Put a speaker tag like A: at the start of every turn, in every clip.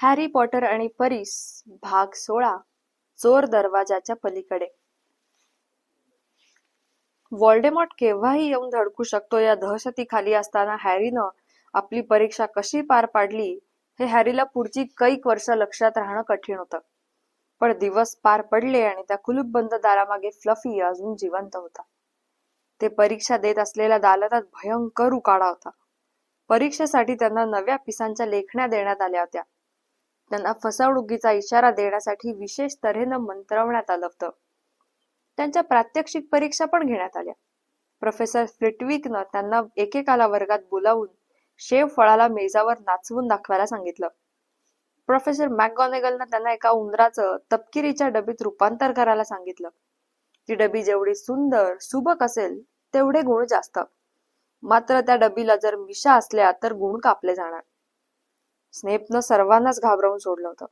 A: Harry Potter आणि परीस भाग 16 चोर दरवाजाच्या पलीकडे. व्होल्डेमॉर्ट केव्हाही येऊन धडकू शकतो या दहशतीखाली असताना हॅरीनं आपली परीक्षा कशी पार पाडली हे हॅरीला पुढची कैक वर्ष लक्षात राहणं कठीण होतं. पण दिवस पार पडले आणि त्या कुलूपबंद दारामागे फ्लफी अजून जिवंत होता. ते परीक्षा देत असलेल्या दालनात भयंकर उकाडा होता. परीक्षेसाठी त्यांना नव्या पिसांच्या लेखण्या देण्यात आल्या होत्या. त्यांना फसवणुकीचा इशारा देण्यासाठी विशेष तऱ्हेनं मंत्रवण्यात आलं होतं. त्यांच्या प्रात्यक्षिक परीक्षा पण घेण्यात आल्या. प्रोफेसर फ्लिटविकनं त्यांना एकेकाला वर्गात बोलावून शेव फळाला मेजावर नाचवून दाखवायला सांगितलं. प्रोफेसर मॅकगॉनेगलनं त्यांना एका उंदराचं तपकिरीच्या डबीत रूपांतर करायला सांगितलं. ती डबी जेवढी सुंदर सुबक असेल तेवढे गुण जास्त. मात्र त्या डबीला जर मिशा असल्या तर गुण कापले जाणार. स्नेपनं सर्वांनाच घाबरवून सोडलं होतं.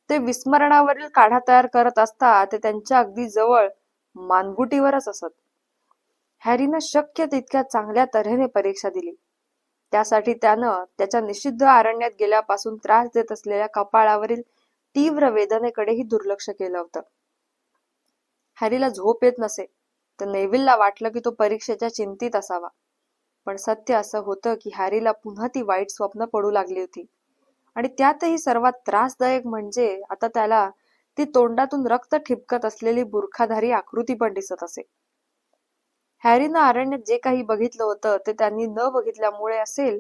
A: ते विस्मरणावरील काढा तयार करत असता ते त्यांच्या अगदी जवळ मानगुटीवरच असत. हॅरीनं शक्य तितक्या चांगल्या तऱ्हेने परीक्षा दिली. त्यासाठी त्यानं त्याच्या निषिद्ध अरण्यात गेल्यापासून त्रास देत असलेल्या कपाळावरील तीव्र वेदनेकडेही दुर्लक्ष केलं होतं. हॅरीला झोप येत नसे तर नेव्हिलला वाटलं की तो परीक्षेच्या चिंतीत असावा. पण सत्य असं होतं की हॅरीला पुन्हा ती वाईट स्वप्न पडू लागली होती. आणि त्यातही सर्वात त्रासदायक म्हणजे आता त्याला ती तोंडातून रक्त ठिपकत असलेली बुरखाधारी आकृती पण दिसत असे. हॅरीनं अरण्यात जे काही बघितलं होतं ते त्यांनी न बघितल्यामुळे असेल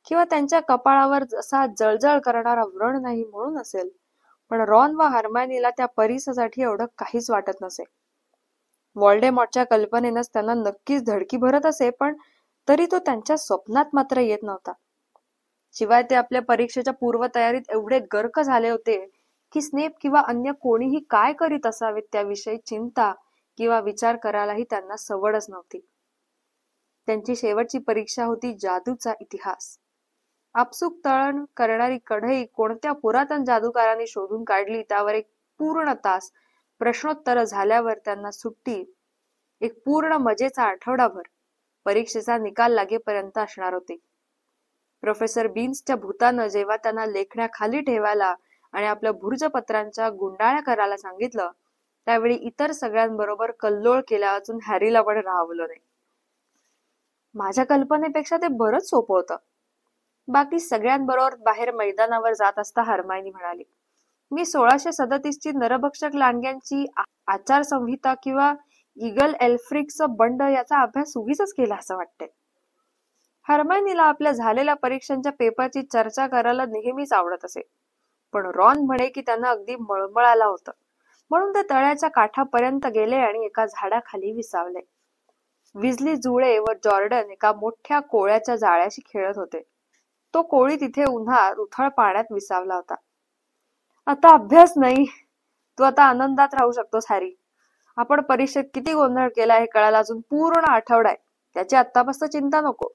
A: किंवा त्यांच्या कपाळावर असा जळजळ करणारा व्रण नाही म्हणून असेल, पण रॉन व हर्मायनीला त्या परीक्षेसाठी एवढं काहीच वाटत नसे. व्होल्डेमॉर्टच्या कल्पनेनंच त्यांना नक्कीच धडकी भरत असे, पण तरी तो त्यांच्या स्वप्नात मात्र येत नव्हता. शिवाय ते आपल्या परीक्षेच्या पूर्वतयारीत एवढे गर्क झाले होते की स्नेप किंवा अन्य कोणीही काय करीत असावेत त्याविषयी चिंता किंवा विचार करायलाही त्यांना सवडच नव्हती. त्यांची शेवटची परीक्षा होती जादूचा इतिहास. आपसूक तळण करणारी कढई कोणत्या पुरातन जादूकारांनी शोधून काढली त्यावर एक पूर्ण तास प्रश्नोत्तर झाल्यावर त्यांना सुट्टी. एक पूर्ण मजेचा आठवडाभर परीक्षेचा निकाल लागेपर्यंत असणार होते. प्रोफेसर बीन्सच्या भूतानं जेव्हा त्यांना लेखण्या खाली ठेवायला आणि आपल्या भुर्जपत्रांच्या गुंडाळ्या करायला सांगितलं त्यावेळी इतर सगळ्यांबरोबर कल्लोळ केला अजून हॅरीला पण राहवलं नाही. माझ्या कल्पनेपेक्षा ते बरंच सोपं होतं. बाकी सगळ्यांबरोबर बाहेर मैदानावर जात असता हर्मायनी म्हणाली, मी 1637 नरभक्षक लांडग्यांची आचारसंहिता किंवा इगल एल्फ्रिकचं बंड याचा अभ्यास उगीच केला असं वाटतंय. हर्मायनीला आपल्या झालेल्या परीक्षांच्या पेपरची चर्चा करायला नेहमीच आवडत असे, पण रॉन म्हणे की त्यांना अगदी मळमळाला होतं, म्हणून ते तळ्याच्या काठापर्यंत गेले आणि एका झाडाखाली विसावले. विजली जुळे व जॉर्डन एका मोठ्या कोळ्याच्या जाळ्याशी खेळत होते. तो कोळी तिथे उन्हात उथळ पाण्यात विसावला होता. आता अभ्यास नाही, तू आता आनंदात राहू शकतोस हॅरी. आपण परीक्षेत किती गोंधळ केला हे कळायला अजून पूर्ण आठवडा आहे, त्याची आत्तापासून चिंता नको.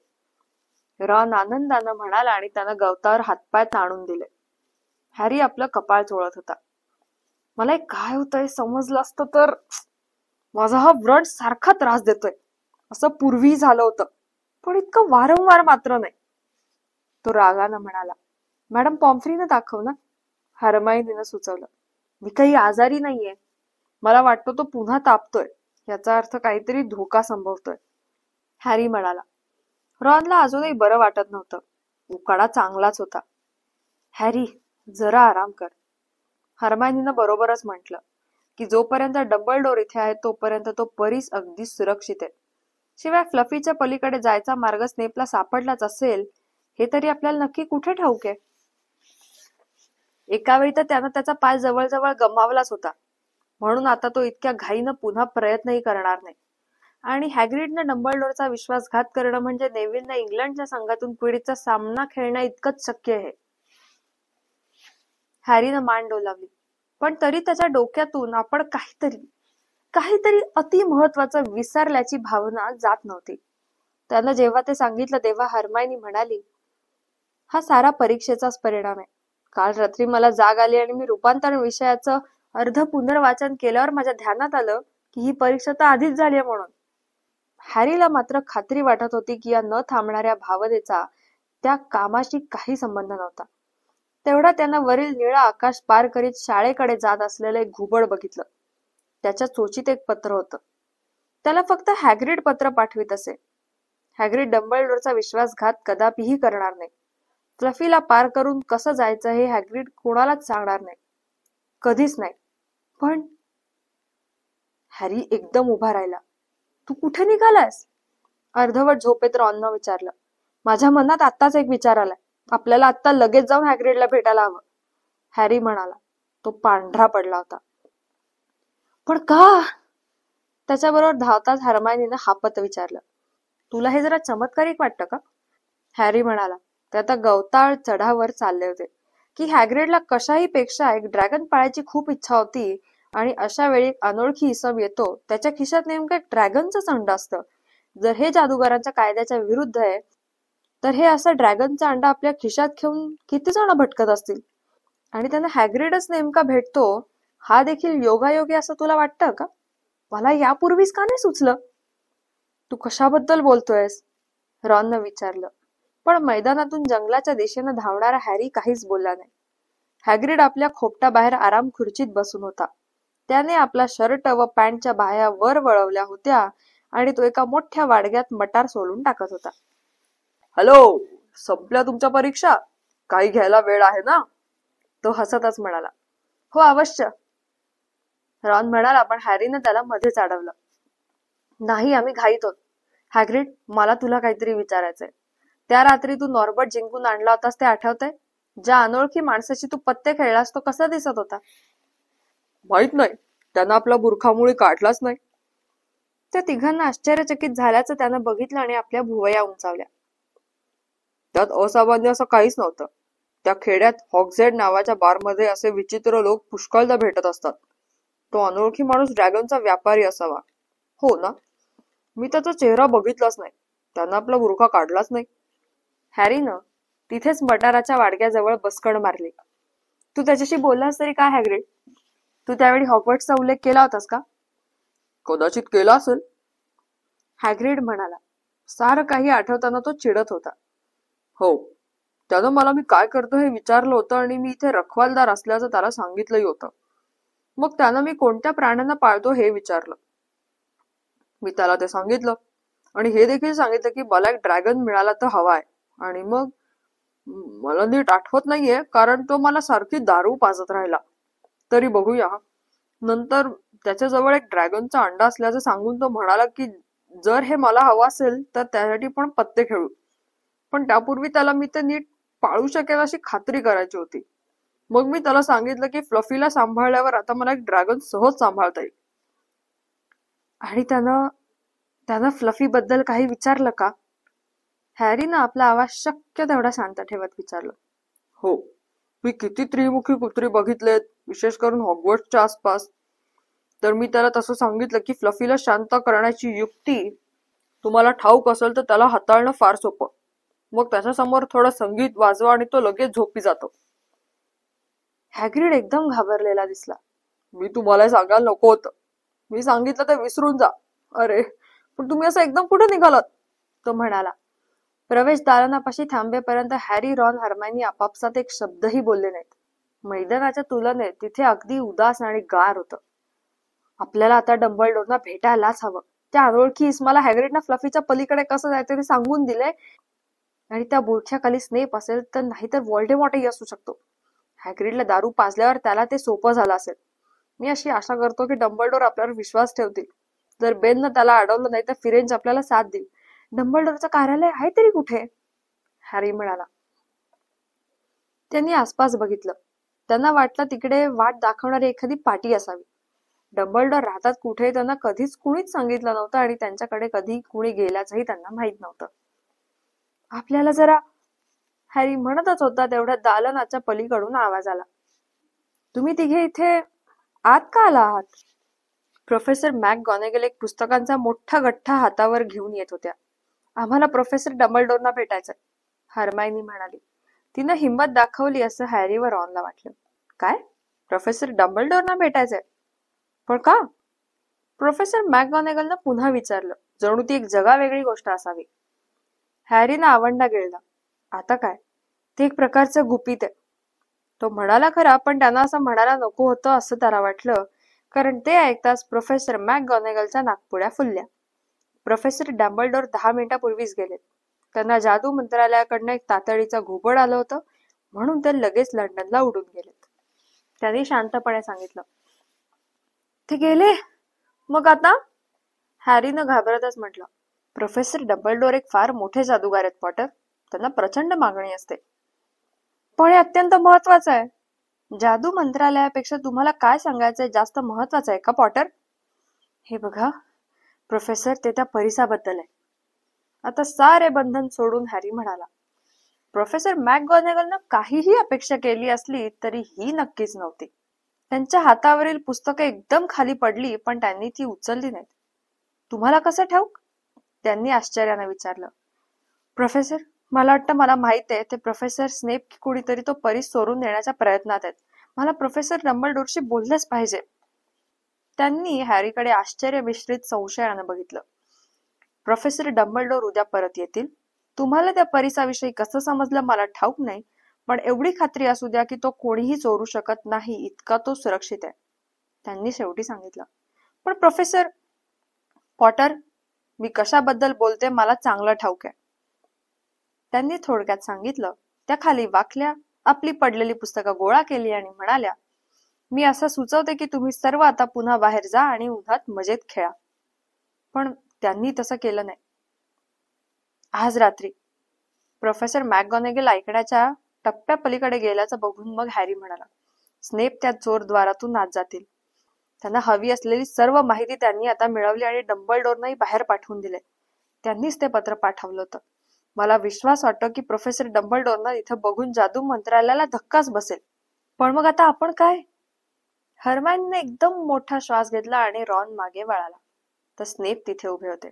A: रॉन आनंदानं म्हणाला आणि त्यानं गवतावर हातपाय ताणून दिले. हॅरी आपलं कपाळ चोळत होता. मला काय होतंय समजलं असतं तर. माझा हा व्रण सारखा त्रास देतोय. असं पूर्वी झालं होतं, पण इतकं वारंवार मात्र नाही. तो रागानं म्हणाला. मॅडम पॉम्फ्रीनं दाखव ना, हर्मायनीनं सुचवलं. मी काही आजारी नाहीये. मला वाटतं तो पुन्हा तापतोय, याचा अर्थ काहीतरी धोका संभवतोय, हॅरी म्हणाला. रॉनला अजूनही बरं वाटत नव्हतं. उकाडा चांगलाच होता. हॅरी जरा आराम कर. हर्मायनीनं बरोबरच म्हटलं की जोपर्यंत डंबलडोर इथे आहे तोपर्यंत तो परीस अगदी सुरक्षित आहे. शिवाय फ्लफीच्या पलीकडे जायचा मार्ग स्नेपला सापडलाच असेल हे तरी आपल्याला नक्की कुठे ठाऊक आहे. एका वेळी तर त्यानं त्याचा पाय जवळजवळ गमावलाच होता, म्हणून आता तो इतक्या घाईनं पुन्हा प्रयत्नही करणार नाही. आणि हॅग्रिडनं डंबलडोरचा विश्वासघात करणं म्हणजे नेव्हिलनं इंग्लंडच्या संघातून क्विडिचचा सामना खेळणं इतकंच शक्य आहे. हॅरीनं मान डोलावली, पण तरी त्याच्या डोक्यातून आपण काहीतरी अति महत्वाचं विसरल्याची भावना जात नव्हती. त्यानं जेव्हा ते सांगितलं तेव्हा हर्मायनी म्हणाली, हा सारा परीक्षेचाच परिणाम आहे. काल रात्री मला जाग आली आणि मी रूपांतरण विषयाचं अर्ध पुनर्वाचन केल्यावर माझ्या ध्यानात आलं की ही परीक्षा तर आधीच झाली आहे म्हणून. हॅरीला मात्र खात्री वाटत होती की या न थांबणाऱ्या भावनेचा त्या कामाशी काही संबंध नव्हता. तेवढा त्यानं वरील निळा आकाश पार करीत शाळेकडे जात असलेलं एक घुबड बघितलं. त्याच्या चोचीत एक पत्र होतं. त्याला फक्त हॅग्रीड पत्र पाठवित असे. हॅग्रीड डंबलडोरचा विश्वासघात कदापिही करणार नाही. फ्लफीला पार करून कसं जायचं हे हॅग्रीड कोणालाच सांगणार नाही. कधीच नाही. पण हॅरी एकदम उभा राहिला. तू कुठे निघालास? अर्धवट झोपेत रॉननं विचारलं. माझ्या मनात आत्ताच एक विचार आलाय. आपल्याला आत्ता लगेच जाऊन हॅग्रीडला भेटायला हवं. हॅरी म्हणाला. तो पांढरा पडला होता. पण का? त्याच्याबरोबर धावताच हर्मायनीनं हापत विचारलं. तुला हे जरा चमत्कारिक वाटतं का? हॅरी म्हणाला. ते आता गवताळ चढावर चालले होते की हॅग्रीडला कशाही पेक्षा एक ड्रॅगन पाळायची खूप इच्छा होती आणि अशा वेळी अनोळखी इसम येतो त्याच्या खिशात नेमकं ड्रॅगनचं अंड असतं. जर हे जादूगारांच्या कायद्याच्या विरुद्ध आहे तर हे असं ड्रॅगनचा अंडा आपल्या खिशात घेऊन किती जण भटकत असतील. आणि त्यांना हॅग्रीडच नेमका भेटतो हा देखील योगायोगी असं तुला वाटतं का? मला यापूर्वीच का नाही सुचलं? तू कशाबद्दल बोलतोयस? रॉननं विचारलं. पण मैदानातून जंगलाच्या दिशेनं धावणारा हॅरी काहीच बोलला नाही. हॅग्रीड आपल्या खोपटाबाहेर आराम खुर्चीत बसून होता. त्याने आपला शर्ट व पॅन्टच्या बाह्या वर वळवल्या होत्या आणि तो एका मोठ्या वाडग्यात मटार सोलून टाकत होता. हॅलो, संपल्या तुमच्या परीक्षा? काही घ्यायला वेळ आहे ना? तो हसतच म्हणाला. हो अवश्य, रॉन म्हणाला. पण हॅरीने त्याला मध्येच अडवलं. नाही, आम्ही घाईत आहोत. हॅग्रीड, मला तुला काहीतरी विचारायचंय. त्या रात्री तू नॉर्बर्ट जिंकून आणला होतास ते आठवतंय? ज्या अनोळखी माणसाची तू पत्ते खेळलास तो कसा दिसत होता? माहित नाही, त्यानं आपला बुरखामुळे काढलाच नाही. त्या तिघांना आश्चर्यचकित झाल्याचं त्यानं बघितलं आणि आपल्या भुवया उंचावल्या. त्यात असामान्य असं काहीच नव्हतं. त्या खेड्यात हॉगझेड नावाच्या बारमध्ये असे विचित्र लोक पुष्कळदा भेटत असतात. तो अनोळखी माणूस ड्रॅगनचा व्यापारी असावा. हो ना? मी त्याचा चेहरा बघितलाच नाही. त्यानं आपला बुरखा काढलाच नाही. हॅरीनं तिथेच मटाराच्या वाडग्याजवळ बसकण मारली. तू त्याच्याशी बोललास तरी काय हॅग्रीड? तू त्यावेळी हॉगवर्ट्सचा उल्लेख केला होतास का? कदाचित केला असेल, हॅग्रीड म्हणाला. सारं काही आठवताना तो चिडत होता. हो, त्यानं मला मी काय करतो हे विचारलं होतं आणि मी इथे रखवालदार असल्याचं त्याला सांगितलंही होतं. मग त्यानं मी कोणत्या प्राण्यांना पाळतो हे विचारलं. मी त्याला ते सांगितलं आणि हे देखील सांगितलं की मला एक ड्रॅगन मिळाला तर हवाय. आणि मग मला नीट आठवत नाहीये कारण तो मला सारखी दारू पाजत राहिला. तरी बघूया. नंतर त्याच्याजवळ एक ड्रॅगनचा अंडा असल्याचं सांगून तो म्हणाला की जर हे मला हवं असेल तर त्यासाठी पण पत्ते खेळू. पण त्यापूर्वी त्याला मी ते नीट पाळू शकेल अशी खात्री करायची होती. मग मी त्याला सांगितलं की फ्लफीला सांभाळल्यावर आता मला एक ड्रॅगन सहज सांभाळता येईल. आणि त्यानं फ्लफी बद्दल काही विचारलं का? हॅरीनं आपला आवाज शक्य तेवढा शांत ठेवत विचारलं. हो, मी किती त्रिमुखी कुत्री बघितलेत, विशेष करून हॉगवर्ट्सच्या आसपास. तर मी त्याला तसं सांगितलं की फ्लफीला शांत करण्याची युक्ती तुम्हाला ठाऊक असेल तर त्याला हाताळणं फार सोपं. मग त्याच्यासमोर थोडं संगीत वाजवा आणि तो लगेच झोपी जातो. हॅग्रीड एकदम घाबरलेला दिसला. मी तुम्हाला सांगायला नको होतं. मी सांगितलं ते विसरून जा. अरे, पण तुम्ही असं एकदम कुठे निघालात? तो म्हणाला. प्रवेश दालनापाशी थांबेपर्यंत हॅरी, रॉन, हर्मायनी आपापसात एक शब्दही बोलले नाहीत. मैदानाच्या तुलनेत तिथे अगदी उदास आणि गार होतं. आपल्याला आता डंबलडोरना भेटायलाच हवं. त्या अनोळखी इस्माला हॅग्रीडना फ्लफीच्या पलीकडे कसं जायचं ते सांगून दिले आणि त्या बुरख्याखाली स्नेप असेल तर नाहीतर व्होल्डेमॉर्टही असू शकतो. हॅग्रीडला दारू पाजल्यावर त्याला ते सोपं झालं असेल. मी अशी आशा करतो की डंबलडोर आपल्यावर विश्वास ठेवतील. जर बेननं त्याला अडवलं नाही तर फिरेंज आपल्याला साथ देईल. डंबलडोरचं कार्यालय आहे तरी कुठे? हॅरी म्हणाला. त्यांनी आसपास बघितलं. त्यांना वाटलं तिकडे वाट दाखवणारी एखादी पाटी असावी. डंबलडोर राहतात कुठे त्यांना कधीच कुणीच सांगितलं नव्हतं आणि त्यांच्याकडे कधी कुणी गेल्याचंही त्यांना माहित नव्हतं. आपल्याला जरा, हॅरी म्हणतच होता तेवढ्या दालनाच्या पलीकडून आवाज आला. तुम्ही तिघे इथे आत का आला आहात? प्रोफेसर मॅकगॉनेगल एक पुस्तकांचा मोठा गठ्ठा हातावर घेऊन येत होत्या. आम्हाला प्रोफेसर डंबलडोरना भेटायचंय, हर्मायनी म्हणाली. तिनं हिंमत दाखवली असं हॅरी व रॉनला वाटलं. काय? प्रोफेसर डंबलडोरना भेटायचंय? पण का? प्रोफेसर मॅकगॉनेगलनं पुन्हा विचारलं. जणू ती एक जगावेगळी गोष्ट असावी. हॅरीनं आवंडा गिळला. आता काय? ते एक प्रकारचं गुपित आहे. तो म्हणाला खरा, पण त्यांना असं म्हणायला नको होतं असं त्याला वाटलं, कारण ते ऐकताच प्रोफेसर मॅकगॉनेगलच्या नाकपुड्या फुलल्या. प्रोफेसर डंबलडोर 10 मिनिटापूर्वीच गेले. त्यांना जादू मंत्रालयाकडनं एक तातडीचं घुबड आलं होतं, म्हणून ते लगेच लंडनला उडून गेलेत. त्यांनी शांतपणे सांगितलं. ते गेले? मग आता? हॅरीनं घाबरतच म्हटलं. प्रोफेसर डंबलडोर एक फार मोठे जादूगार आहेत पॉटर. त्यांना प्रचंड मागणी असते. पण हे अत्यंत महत्वाचं आहे. जादू मंत्रालयापेक्षा तुम्हाला काय सांगायचंय जास्त महत्वाचं आहे का पॉटर? हे बघा प्रोफेसर, ते त्या परिसाबद्दल आहे. आता सारे बंधन सोडून हॅरी म्हणाला. प्रोफेसर मॅकगॉनेगलनं काहीही अपेक्षा केली असली तरी ही नक्कीच नव्हती. त्यांच्या हातावरील पुस्तकं एकदम खाली पडली, पण त्यांनी ती उचलली नाहीत. तुम्हाला कसं ठाऊक? त्यांनी आश्चर्याने विचारलं. प्रोफेसर, मला वाटतं मला माहित आहे ते प्रोफेसर स्नेप की कुणीतरी तो परीस चोरून नेण्याच्या प्रयत्नात आहेत. मला प्रोफेसर डंबलडोरशी बोललेच पाहिजे. त्यांनी हॅरीकडे आश्चर्य मिश्रित संशयाने बघितलं. प्रोफेसर डंबलडोर उद्या परत येतील. तुम्हाला त्या परिसाविषयी कसं समजलं मला ठाऊक नाही, पण एवढी खात्री असू द्या की तो कोणीही चोरू शकत नाही इतका तो सुरक्षित आहे. त्यांनी शेवटी सांगितलं. पण प्रोफेसर पॉटर, मी कशाबद्दल बोलते मला चांगलं ठाऊक आहे. त्यांनी थोडक्यात सांगितलं. त्या खाली वाकल्या, आपली पडलेली पुस्तकं गोळा केली आणि म्हणाल्या, मी असं सुचवते की तुम्ही सर्व आता पुन्हा बाहेर जा आणि उन्हात मजेत खेळा. पण त्यांनी तसं केलं नाही. आज रात्री. प्रोफेसर मॅकगॉनेगल ऐकण्याच्या टप्प्या पलीकडे गेल्याचं बघून मग हॅरी म्हणाला. स्नेप त्या चोरद्वारातून आत जातील. त्यांना हवी असलेली सर्व माहिती त्यांनी आता मिळवली आणि डंबलडोरनंही बाहेर पाठवून दिले. त्यांनीच ते पत्र पाठवलं होतं. मला विश्वास वाटतो की प्रोफेसर डंबलडोरना इथं बघून जादू मंत्रालयाला धक्काच बसेल. पण मग आता आपण काय? हर्मायनीने एकदम मोठा श्वास घेतला आणि रॉन मागे वळाला. तर स्नेप तिथे उभे होते.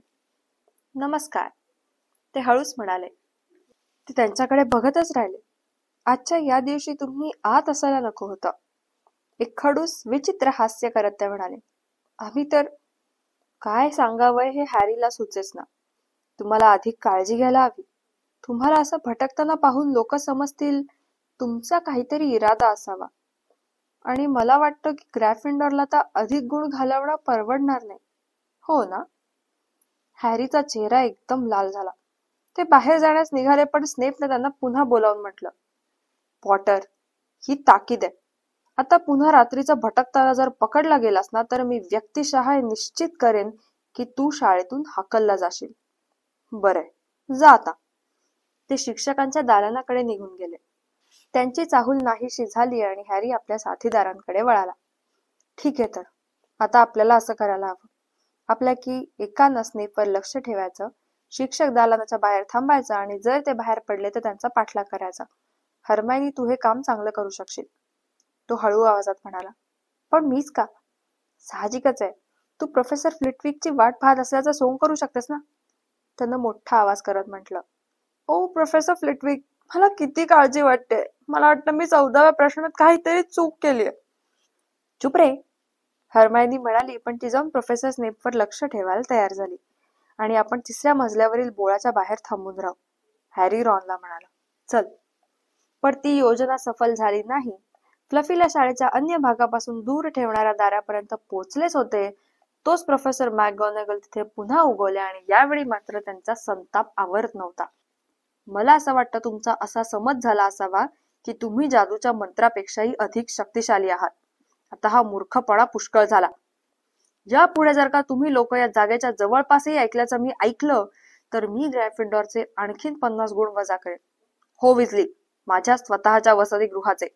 A: नमस्कार, ते हळूच म्हणाले. ते त्यांच्याकडे बघतच राहिले. आजच्या या दिवशी तुम्ही आत असायला नको होतं. एक खडूस विचित्र हास्य करत ते म्हणाले. आम्ही तर काय सांगावं हे हॅरीला सुचेच ना. तुम्हाला अधिक काळजी घ्यायला हवी. तुम्हाला असं भटकताना पाहून लोक समजतील तुमचा काहीतरी इरादा असावा. आणि मला वाटतं की ग्रॅफिंडॉरला तर अधिक गुण घालवणं परवडणार नाही, हो ना? हॅरीचा चेहरा एकदम लाल झाला. ते बाहेर जाण्यास निघाले, पण स्नेपने त्यांना पुन्हा बोलावून म्हटलं. पॉटर, ही ताकीद आहे. आता पुन्हा रात्रीचा भटकताना जर पकडला गेलास ना, तर मी व्यक्तिशः निश्चित करेन की तू शाळेतून हाकलला जाशील. बरं, जा आता. ते शिक्षकांच्या दालनाकडे निघून गेले. त्यांची चाहूल नाहीशी झाली आणि हॅरी आपल्या साथीदारांकडे वळाला. ठीक आहे, तर आता आपल्याला असं करायला हवं. आपल्या की एकानं स्नेपवर लक्ष ठेवायचं, शिक्षक दालनाच्या बाहेर थांबायचं आणि जर ते बाहेर पडले तर त्यांचा पाठलाग करायचा. हर्मायनी, तू हे काम चांगलं करू शकशील, तो हळू आवाजात म्हणाला. पण मीच का? साहजिकच आहे. तू प्रोफेसर फ्लिटविकची वाट पाहत असल्याचं सोंग करू शकतेस ना, त्यानं मोठा आवाज करत म्हटलं. ओ प्रोफेसर फ्लिटविक, मला किती काळजी वाटते. मला वाटतं मी 14व्या प्रश्नात काहीतरी चूक केलीये. चुप रे, हर्मायनी म्हणाली, पण ती जाऊन प्रोफेसर स्नेपवर लक्ष ठेवायला तयार झाली. आणि आपण 3ऱ्या मजल्यावरील बोळाच्या बाहेर थांबून राहू, हॅरी रॉनला म्हणाला. चल. पण ती योजना सफल झाली नाही. फ्लफीला शाळेच्या अन्य भागापासून दूर ठेवणाऱ्या दारापर्यंत पोहोचलेच होते, तोच प्रोफेसर मॅकगॉनेगल तिथे पुन्हा उगवल्या आणि यावेळी मात्र त्यांचा संताप आवरत नव्हता. मला असं वाटतं तुमचा असा समज झाला असावा की तुम्ही जादूच्या मंत्रापेक्षाही अधिक शक्तिशाली आहात. आता हा मूर्खपणा पुष्कळ झाला. यापुढे जर का तुम्ही लोक या जागेच्या जवळपासही ऐकल्याचं मी ऐकलं तर मी ग्रॅफिंडॉरचे आणखीन 50 गुण वजा करेन. हो विजली, माझ्या स्वतःच्या वसतिगृहाचे,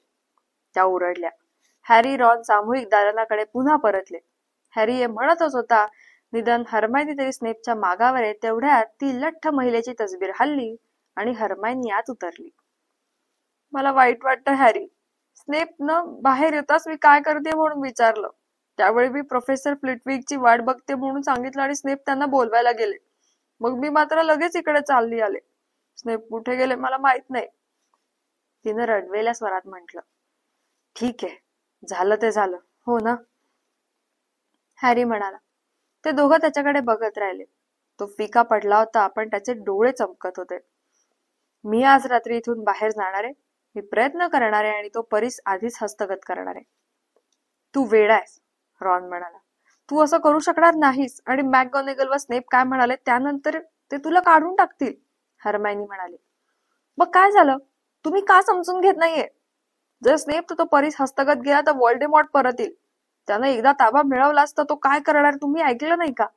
A: त्या ओरडल्या. हॅरी रॉन सामूहिक दालनाकडे पुन्हा परतले. हॅरी हे म्हणतच होता, निदान हर्मायनी तरी स्नेपच्या मागावर आहे. तेवढ्यात ती लठ्ठ महिलेची तसबीर हल्ली आणि हर्मायनी आत उतरली. मला वाईट वाटतं हॅरी. स्नेपनं बाहेर येताच मी काय करते म्हणून विचारलं. त्यावेळी मी प्रोफेसर फ्लिटविकची वाट बघते म्हणून सांगितलं आणि स्नेप त्यांना बोलवायला गेले. मग मी मात्र लगेच इकडे चालली आले. स्नेप कुठे गेले मला माहित नाही, तिनं रडवेल्या स्वरात म्हटलं. ठीक आहे, झालं ते झालं, हो ना? हॅरी म्हणाला. ते दोघं त्याच्याकडे बघत राहिले. तो फिका पडला होता, पण त्याचे डोळे चमकत होते. मी आज रात्री इथून बाहेर जाणार आहे. मी प्रयत्न करणार आहे आणि तो परीस आधीच हस्तगत करणार आहे. तू वेडा आहेस, रॉन म्हणाला. तू असं करू शकणार नाहीस. आणि मॅकगोनेगल व स्नेप काय म्हणाले त्यानंतर ते तुला काढून टाकतील, हर्मायनी म्हणाली. मग काय झालं? तुम्ही का समजून घेत नाहीये? जर स्नेप तो परीस हस्तगत गेला तर व्होल्डेमॉर्ट परत येईल. त्यानं एकदा ताबा मिळवला असता तो काय करणार तुम्ही ऐकलं नाही का?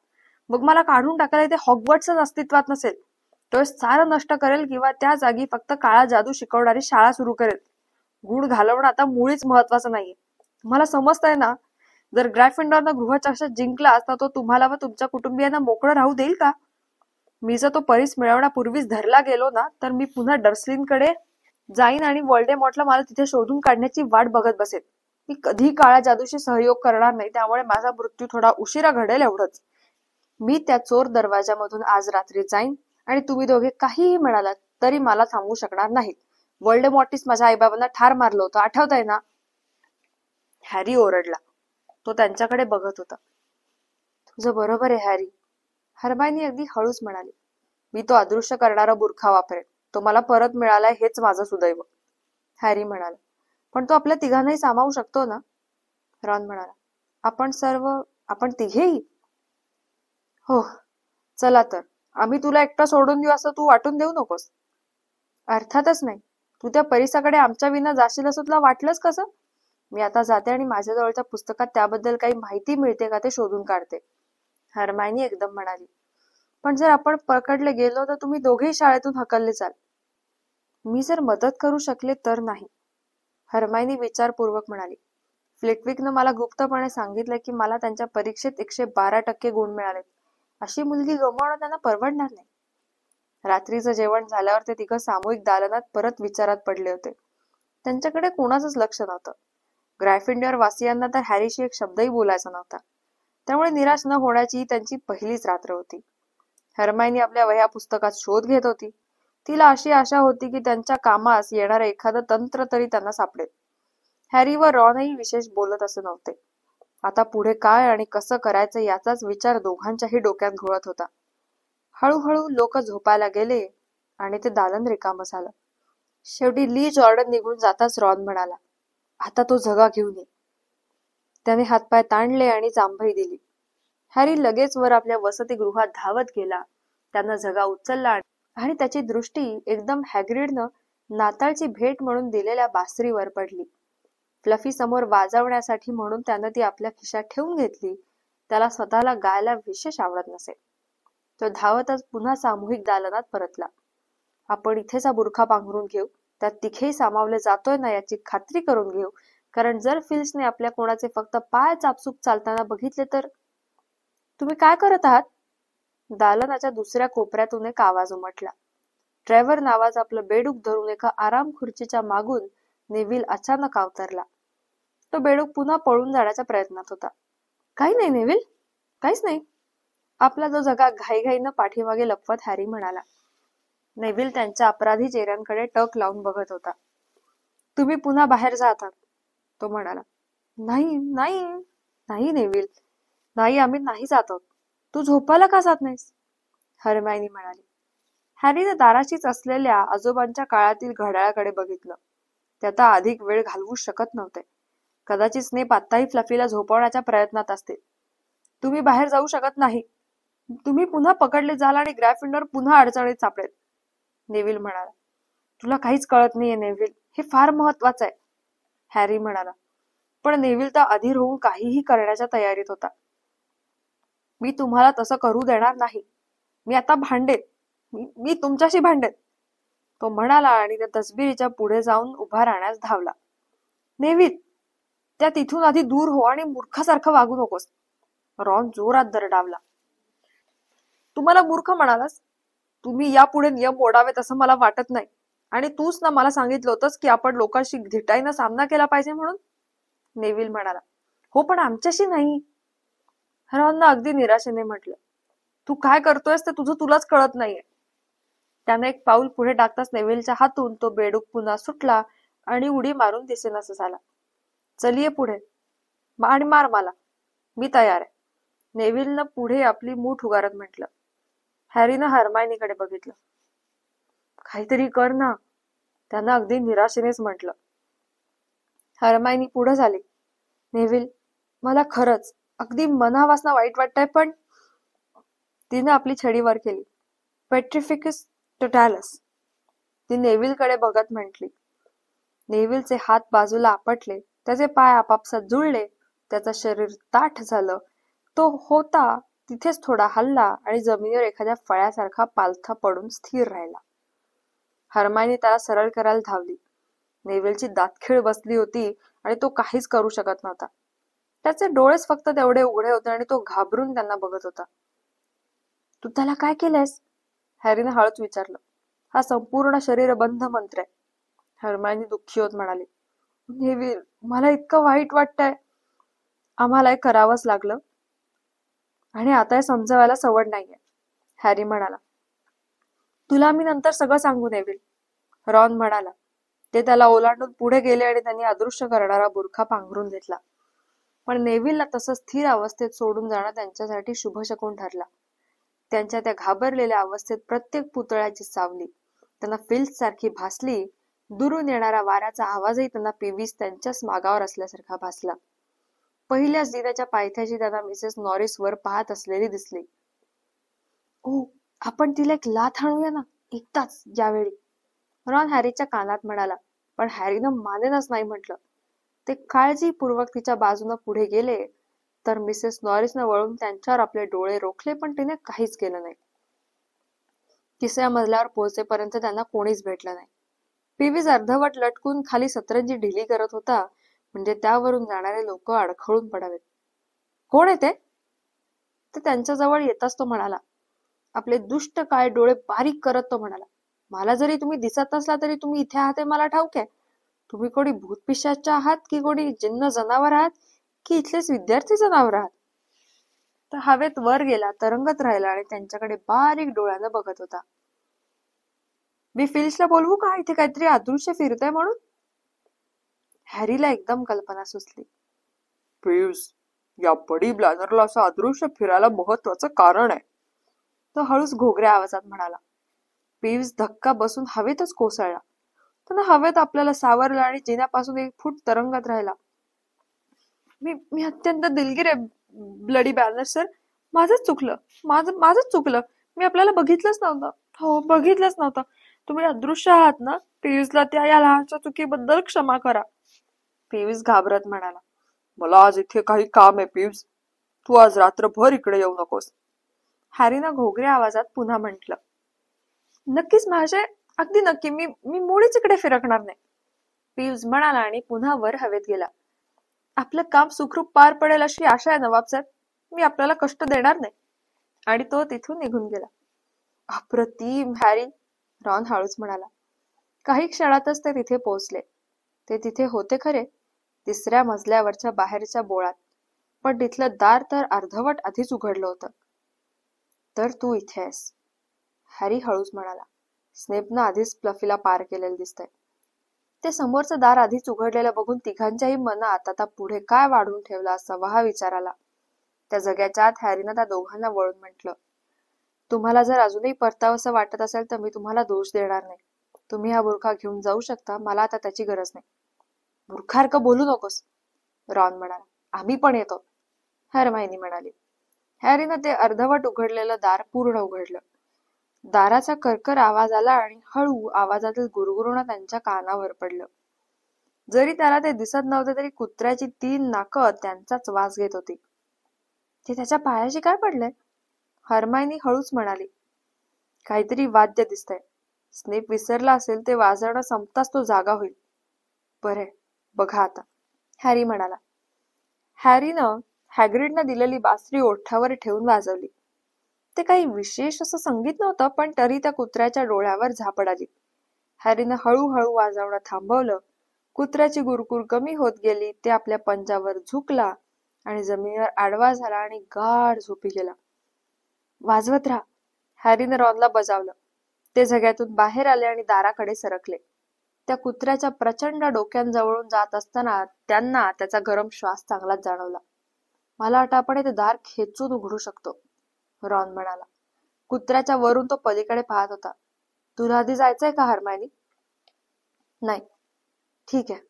A: मग मला काढून टाकायला ते हॉगवर्ट्सच अस्तित्वात नसेल. तो सारं नष्ट करेल किंवा त्या जागी फक्त काळा जादू शिकवणारी शाळा सुरू करेल. गुण घालवणं आता मुळीच महत्वाचं नाहीये. तुम्हाला समजतंय ना? जर ग्रायफिंडॉरनं गृहचषक जिंकला असता तो तुम्हाला व तुमच्या कुटुंबियांना मोकळं राहू देईल का? मी जर तो परीस मिळवण्यापूर्वीच धरला गेलो ना तर मी पुन्हा डर्सलिनकडे जाईन आणि व्होल्डेमॉर्टला मला तिथे शोधून काढण्याची वाट बघत बसेल. मी कधी काळ्या जादूशी सहयोग करणार नाही, त्यामुळे माझा मृत्यू थोडा उशिरा घडेल एवढंच. मी त्या चोर दरवाजामधून आज रात्री जाईन आणि तुम्ही दोघे काहीही म्हणालात तरी मला थांबवू शकणार नाहीत. व्होल्डेमॉर्टिस माझ्या आईबाबांना ठार मारलं होतं, आठवतंय ना? हॅरी ओरडला. तो त्यांच्याकडे बघत होता. तुझं बरोबर आहे हॅरी, हर्मायनी अगदी हळूच म्हणाली. मी तो अदृश्य करणारा बुरखा वापरेन. तो मला परत मिळालाय हेच माझं सुदैव, हॅरी म्हणाला. पण तो आपल्या तिघांनाही सामावू शकतो ना? रॉन म्हणाला. आपण तिघेही? हो, चला तर. आम्ही तुला एकटा सोडून देऊ असं तू वाटून देऊ नकोस. अर्थातच नाही. तू त्या परिसाकडे आमच्या विना जाशील असं तुला वाटलंच कसं? मी आता जाते आणि माझ्या जवळच्या पुस्तकात त्याबद्दल काही माहिती मिळते का ते शोधून काढते, हर्मायनी एकदम म्हणाली. पण जर आपण पकडले गेलो तर तुम्ही दोघेही शाळेतून हकलले जाल. मी जर मदत करू शकले तर नाही, हर्मायनी विचारपूर्वक म्हणाली. फ्लिटविकनं मला गुप्तपणे सांगितलं की मला त्यांच्या परीक्षेत 112% गुण मिळालेत. अशी मुलगी गमावणं त्यांना परवडणार नाही. रात्रीचं जेवण झाल्यावर ते तिघं सामूहिक दालनात परत विचारात पडले होते. त्यांच्याकडे कोणाचंच लक्ष नव्हतं. ग्रायफिंडर वासियांना तर हॅरीशी एक शब्दही बोलायचा नव्हता. त्यामुळे निराश न होण्याची त्यांची पहिलीच रात्र होती. हर्मायनी आपल्या वह्या पुस्तकात शोध घेत होती. तिला अशी आशा होती की त्यांच्या कामास येणारं एखादं तंत्र तरी त्यांना सापडेल. हॅरी व रॉनही विशेष बोलत असे नव्हते. आता पुढे काय आणि कसं करायचं याचाच विचार दोघांच्याही डोक्यात घोळत होता. हळूहळू लोक झोपायला गेले आणि ते दालन रिकामं झालं. शेवटी ली जॉर्डन निघून जाताच रॉन म्हणाला, आता तो झगा घेऊन ये. त्याने हातपाय ताणले आणि जांभई दिली. हॅरी लगेच वर आपल्या वसतिगृहात धावत गेला. त्यानं झगा उचलला आणि त्याची दृष्टी एकदम हॅग्रिडनं नाताळची भेट म्हणून दिलेल्या बासरीवर पडली. फ्लफी समोर वाजवण्यासाठी म्हणून त्यानं ती आपल्या खिशात ठेवून घेतली. त्याला स्वतःला गायला विशेष आवडत नसे. तो धावतच पुन्हा सामूहिक दालनात परतला. आपण इथेच हा बुरखा पांघरून घेऊ, त्यात तिघेही सामावले जातोय ना याची खात्री करून घेऊ, कारण जर फिल्सने आपल्या कोणाचे फक्त पाय चापसूक चालताना बघितले तर. तुम्ही काय करत आहात? दालनाच्या दुसऱ्या कोपऱ्यातून एक आवाज उमटला. ट्रेव्हर नावाचं आपलं बेडूक धरून एका आराम खुर्चीच्या मागून नेव्हिल अचानक अवतरला. तो बेडूक पुन्हा पळून जाण्याच्या प्रयत्नात होता. काही नाही नेव्हिल, काहीच नाही, आपला जो झगा घाईघाईनं पाठीमागे लपवत हॅरी म्हणाला. नेव्हिल त्यांच्या अपराधी चेहऱ्यांकडे टक लावून बघत होता. तुम्ही पुन्हा बाहेर जात आहात, तो म्हणाला. नाही नाही नाही नेव्हिल, नाही, आम्ही नाही जात आहोत. तू झोपायला का जात नाहीस? हर्मायनी म्हणाली. हॅरीने दाराशीच असलेल्या आजोबांच्या काळातील घड्याळाकडे बघितलं. ते आता अधिक वेळ घालवू शकत नव्हते. कदाचित स्नेप आत्ताही फ्लफीला झोपवण्याच्या प्रयत्नात असतील. तुम्ही बाहेर जाऊ शकत नाही. तुम्ही पुन्हा पकडले जाल आणि ग्रायफिंडर पुन्हा अडचणीत सापडेल, नेव्हिल म्हणाला. तुला काहीच कळत नाहीये नेव्हिल, हे फार महत्वाचं आहे, हॅरी म्हणाला. पण नेव्हिल तर अधीर होऊन काहीही करण्याच्या तयारीत होता. मी तुम्हाला तसं करू देणार नाही. मी आता भांडेन, मी तुमच्याशी भांडेन, तो म्हणाला आणि त्या तसबिरीच्या पुढे जाऊन उभा राहण्यास धावला. नेव्हिल, त्या तिथून आधी दूर हो आणि मूर्खासारखं वागू नकोस, रॉन जोरात दरडावला. तुम्हाला मूर्ख म्हणालास? तुम्ही यापुढे नियम मोडावेत असं मला वाटत नाही. आणि तूच ना मला सांगितलं होतंस की आपण लोकांशी धिटाईनं सामना केला पाहिजे म्हणून, नेव्हिल म्हणाला. हो, पण आमच्याशी नाही, रॉननं अगदी निराशेने म्हटलं. तू काय करतोयस ते तुझं तुलाच कळत नाहीये. त्याने एक पाऊल पुढे टाकताच नेव्हिलच्या हातून तो बेडूक पुन्हा सुटला आणि उडी मारून दिसेनासा झाला. चलिये पुढे आणि मार मला, मी तयार आहे, नेव्हिलनं पुढे आपली मूठ उगारत म्हटलं. हॅरीनं हर्मायनीकडे बघितलं. काहीतरी कर ना, त्यानं अगदी निराशेनेच म्हटलं. हरमायनी पुढे झाली. नेव्हिल, मला खरंच अगदी मनापासनं वाईट वाटतंय, पण तिने आपली छडी वर केली. पेट्रिफिकस टोटॅलस, ती नेव्हिलकडे बघत म्हटली. नेव्हिलचे हात बाजूला आपटले, त्याचे पाय आपापसात जुळले, त्याचं शरीर ताठ झालं. तो होता तिथेच थोडा हलला आणि जमिनीवर एखाद्या फळ्यासारखा पालथा पडून स्थिर राहिला. हरमायनी त्याला सरळ करायला धावली. नेव्हिलची दातखिळ बसली होती आणि तो काहीच करू शकत नव्हता. त्याचे डोळेच फक्त तेवढे उघडे होते आणि तो घाबरून त्यांना बघत होता. तू त्याला काय केलंयस? हॅरीने हळूच विचारलं. हा संपूर्ण शरीरबंध मंत्र आहे, हरमायनी दुःखी होत म्हणाली. नेव्हिल, मला इतकं वाईट वाटतंय. आम्हाला हे करावंच लागलं आणि आता हे समजावायला सवड नाहीये, हॅरी म्हणाला. तुला मी नंतर सगळं सांगू नेव्हिल, रॉन म्हणाला. ते त्याला ओलांडून पुढे गेले आणि त्यांनी अदृश्य करणारा बुरखा पांघरून घेतला. पण नेव्हिलला तसं स्थिर अवस्थेत सोडून जाणं त्यांच्यासाठी शुभशकून ठरला. त्यांच्या त्या घाबरलेल्या अवस्थेत प्रत्येक पुतळ्याची सावली त्यांना फिल्स सारखी भासली. दुरून येणारा वाऱ्याचा आवाजही त्यांना पिवीस त्यांच्याच मागावर असल्यासारखा भासला. पहिल्याच दिनाच्या पायथ्याशी त्यांना मिसेस नॉरिस वर पाहत असलेली दिसली. ओ, आपण तिला एक लाथ हाणूया ना, एकदाच यावेळी, रॉन हॅरीच्या कानात म्हणाला. पण हॅरीनं मानेनच नाही म्हटलं. ते काळजीपूर्वक तिच्या बाजूने पुढे गेले तर मिसेस नॉरिसनं वळून त्यांच्यावर आपले डोळे रोखले, पण तिने काहीच केलं नाही. तिसऱ्या मजल्यावर पोहोचेपर्यंत त्यांना कोणीच भेटलं नाही. पिवीज अर्धवट लटकून खाली सतरंजी ढिली करत होता, म्हणजे त्यावरून जाणारे लोक अडखळून पडावेत. कोण आहे ते? त्यांच्याजवळ येताच तो म्हणाला. आपले दुष्ट काळे डोळे बारीक करत तो म्हणाला. मला जरी तुम्ही दिसत नसला तरी तुम्ही इथे आहात हे मला ठाऊक आहे. तुम्ही कोणी भूतपिशाच्या आहात की कोणी जिन्न जनावर आहात की इथलेच विद्यार्थी जनावर आहात? तर हवेत वर गेला, तरंगत राहिला आणि त्यांच्याकडे बारीक डोळ्यानं बघत होता. मी फिल्सला बोलवू का? इथे काहीतरी अदृश्य फिरतंय म्हणून. हॅरीला एकदम कल्पना सुचली. फिल्स, या बडी ब्लॅनरला असं अदृश्य फिरायला महत्वाचं कारण आहे, तो हळूच घोगऱ्या आवाजात म्हणाला. पिव्स धक्का बसून हवेतच कोसळला. त्यानं हवेत आपल्याला सावरलं आणि जिन्यापासून 1 फूट तरंगत राहिला. मी अत्यंत दिलगीर आहे ब्लडी बॅनर सर, माझंच चुकलं, माझंच चुकलं. मी आपल्याला बघितलंच नव्हतं. हो, बघितलंच नव्हतं. तुम्ही अदृश्य आहात ना. पिव्सला त्या या लहानच्या चुकीबद्दल क्षमा करा, पिव्स घाबरत म्हणाला. मला आज इथे काही काम आहे पिव्स, तू आज रात्रभर इकडे येऊ नकोस, हॅरीनं घोगऱ्या आवाजात पुन्हा म्हटलं. नक्कीच महाशय, अगदी नक्की, मी मुळीच इकडे फिरकणार नाही, पिव्स म्हणाला आणि पुन्हा वर हवेत गेला. आपलं काम सुखरूप पार पडेल अशी आशा आहे नवाबसाहेब, मी आपल्याला कष्ट देणार नाही, आणि तो तिथून निघून गेला. अप्रतिम हॅरी, रॉन हळूच म्हणाला. काही क्षणातच ते तिथे पोहोचले. ते तिथे होते खरे, 3ऱ्या मजल्यावरच्या बाहेरच्या बोळात, पण तिथलं दार तर अर्धवट आधीच उघडलं होतं. तर तू इथे आहेस, हॅरी हळूच म्हणाला. स्नेपनं आधीच फ्लफीला पार केलेलं दिसतंय. ते समोरचं दार आधीच उघडलेलं बघून तिघांच्याही मनात आता पुढे काय वाढून ठेवला असावा हा विचार आला. त्या जग्याच्या आत हॅरीनं त्या दोघांना वळून म्हटलं. तुम्हाला जर अजूनही परतावंसं वाटत असेल तर मी तुम्हाला दोष देणार नाही. तुम्ही हा बुरखा घेऊन जाऊ शकता, मला आता त्याची गरज नाही. बुरखासारखं बोलू नकोस, रॉन म्हणाला. आम्ही पण येतो, हरमायनी म्हणाली. हॅरीनं ते अर्धवट उघडलेलं दार पूर्ण उघडलं. दाराचा करकर आवाज आला आणि हळू आवाजातील गुरगुरवणं त्यांच्या कानावर पडलं. जरी त्याला ते दिसत नव्हते तरी कुत्र्याची 3 नाकं त्यांचाच वास घेत होती. ते त्याच्या पायाशी काय पडलंय? हरमायनी हळूच म्हणाली. काहीतरी वाद्य दिसतंय. स्नेप विसरला असेल ते वाजवणं संपताच तो जागा होईल. बरे, बघा आता, हॅरी म्हणाला. हॅरीनं हॅग्रिडनं दिलेली बासरी ओठावर ठेवून वाजवली. ते काही विशेष असं संगीत नव्हतं, पण तरी त्या कुत्र्याच्या डोळ्यावर झापड आली. हॅरीनं हळूहळू वाजवणं थांबवलं. कुत्र्याची गुरकुर कमी होत गेली. ते आपल्या पंजावर झुकला आणि जमिनीवर आडवा झाला आणि गाढ झोपी गेला. वाजवत राहा, हॅरीनं रॉनला बजावलं. ते झग्यातून बाहेर आले आणि दाराकडे सरकले. त्या कुत्र्याच्या प्रचंड डोक्यांजवळून जात असताना त्यांना त्याचा गरम श्वास चांगलाच जाणवला. मला वाटतं आपण ते दार खेचून उघडू शकतो, रॉन म्हणाला. कुत्र्याच्या वरून तो पलीकडे पाहत होता. तुला आधी जायचंय का हरमायनी? नाही, ठीक आहे.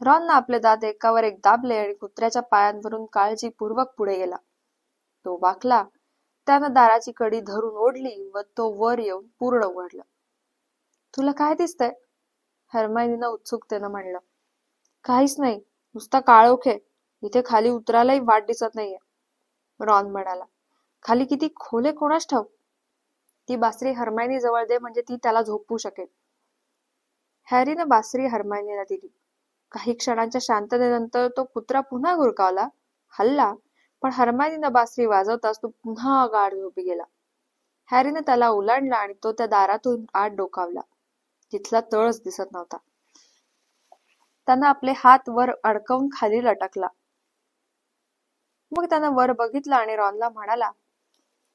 A: रॉननं आपले दात एकावर एक दाबले आणि कुत्र्याच्या पायांवरून काळजीपूर्वक पुढे गेला. तो वाकला, त्यानं दाराची कडी धरून ओढली व तो वर येऊन पूर्ण उघडलं. तुला काय दिसतंय? हर्मायनीनं उत्सुकतेनं म्हणलं. काहीच नाही, नुसता काळोख आहे. इथे खाली उतरायलाही वाट दिसत नाहीये. रॉन म्हणाला. खाली किती खोल आहे कोणास ठाऊक. ती बासरी हर्मायनी जवळ दे म्हणजे ती त्याला झोपवू शकेल. हॅरीने बासरी हर्मायनीला दिली. काही क्षणांच्या शांततेनंतर तो कुत्रा पुन्हा गुरकावला, हल्ला, पण हर्मायनीनं बासरी वाजवताच तो पुन्हा गाढ झोपी गेला. हॅरीने त्याला ओलांडला आणि तो त्या दारातून आत डोकावला. तिथला तळच दिसत नव्हता. त्यानं आपले हात वर अडकवून खाली लटकला. मग त्यानं वर बघितलं आणि रॉनला म्हणाला,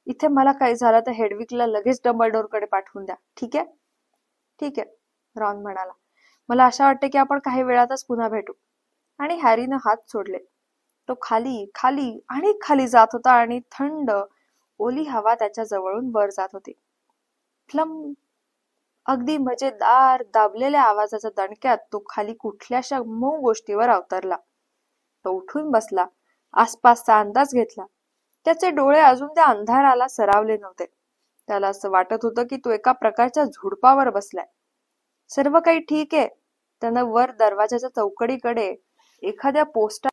A: इथे मला काही झालं तर हेडविकला लगेच डंबलडोरकडे पाठवून द्या, ठीक आहे? ठीक आहे, रॉन म्हणाला. मला आशा वाटते की आपण काही वेळातच पुन्हा भेटू. आणि हॅरीनं हात सोडले. तो खाली खाली आणि खाली जात होता आणि थंड ओली हवा त्याच्या जवळून वर जात होती. फ्लम, अगदी मजेदार दाबलेल्या आवाजाच्या दणक्यात तो खाली कुठल्याशा मऊ गोष्टीवर अवतरला. तो उठून बसला, आसपासचा अंदाज घेतला. त्याचे डोळे अजून त्या अंधाराला सरावले नव्हते. त्याला असं वाटत होतं की तो एका प्रकारच्या झुडपावर बसलाय. सर्व काही ठीक आहे, त्यानं वर दरवाजाच्या चौकडीकडे एखाद्या पोस्टा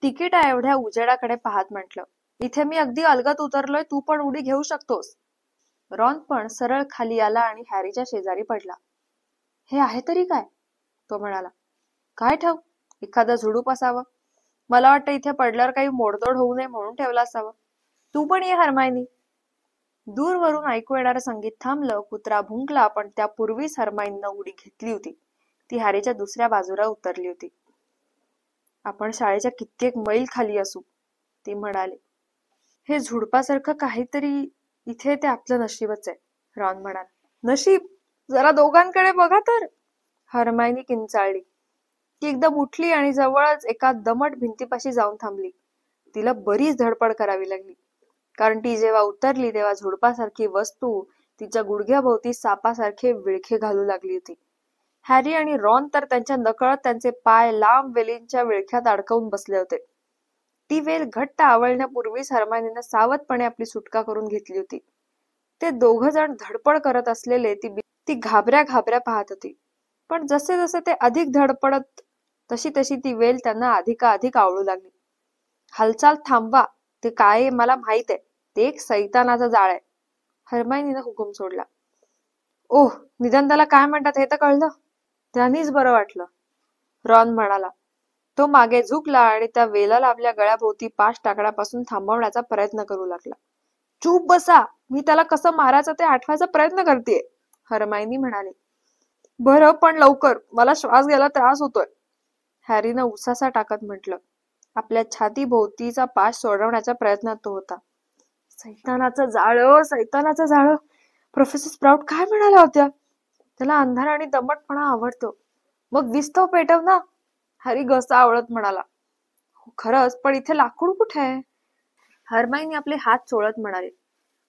A: तिकीटा एवढ्या उजेडाकडे पाहत म्हटलं. इथे मी अगदी अलगद उतरलोय, तू पण उडी घेऊ शकतोस. रॉन पण सरळ खाली आला आणि हॅरीच्या शेजारी पडला. हे आहे तरी काय? तो म्हणाला. काय ठाऊक, एखादं झुडूप असावं. मला वाटतं इथे पडल्यावर काही मोडतोड होऊ नये म्हणून ठेवलं असावं. तू पण ये हर्मायनी. दूरवरून ऐकू येणारं संगीत थांबलं. कुत्रा भुंकला, पण त्यापूर्वीच हर्मायनीनं उडी घेतली होती. ती हॅरीच्या दुसऱ्या बाजूला उतरली होती. आपण शाळेच्या कित्येक मैल खाली असू, ती म्हणाली. हे झुडपासारखं काहीतरी इथे ते आपलं नशीबच आहे, रॉन म्हणाला. नशीब? जरा दोघांकडे बघा तर. हर्मायनी किंचाळली. ती एकदम उठली आणि जवळच एका दमट भिंतीपाशी जाऊन थांबली. तिला बरीच धडपड करावी लागली, कारण ती जेव्हा उतरली तेव्हा झुडपासारखी वस्तू तिच्या गुडघ्याभोवती सापासारखे विळखे घालू लागली होती. हॅरी आणि रॉन तर त्यांच्या नकळत त्यांचे पाय लांब वेलींच्या विळख्यात अडकवून बसले होते. ती वेल घट्ट आवळण्यापूर्वीच हर्मायनीनं सावधपणे आपली सुटका करून घेतली होती. ते दोघ जण धडपड करत असलेले ती घाबऱ्या घाबऱ्या पाहत होती. पण जसे जसे ते अधिक धडपडत तशी तशी ती वेल त्यांना अधिकाधिक आवळू लागली. हालचाल थांबवा, ते काय मला माहित आहे, ते एक सैतानाचं जाळ आहे. हर्मायनीनं हुकूम सोडला. ओह, निदान त्याला काय म्हणतात हे तर कळलं. त्यांनीच बरं वाटलं, रॉन म्हणाला. तो मागे झुकला आणि त्या वेलाला आपल्या गळ्याभोवती पाश टाकण्यापासून थांबवण्याचा प्रयत्न करू लागला. चूप बसा, मी त्याला कसं मारायचं ते आठवायचा प्रयत्न करतेय, हर्मायनी म्हणाली. बरं, पण लवकर, मला श्वास घ्यायला त्रास होतोय, हॅरीनं उसासा टाकत म्हटलं. आपल्या छाती भोवतीचा पाश सोडवण्याच्या प्रयत्नात तो होता. सैतानाचं जाळं, सैतानाचं जाळं, प्रोफेसर स्प्राउट काय म्हणाल्या होत्या? त्याला अंधार आणि दमटपणा आवडतो. मग विस्तव पेटव ना, हॅरी घसा आवळत म्हणाला. हो खरंच, पण इथे लाकूड कुठे आहे? हर्मायनी आपले हात चोळत म्हणाले.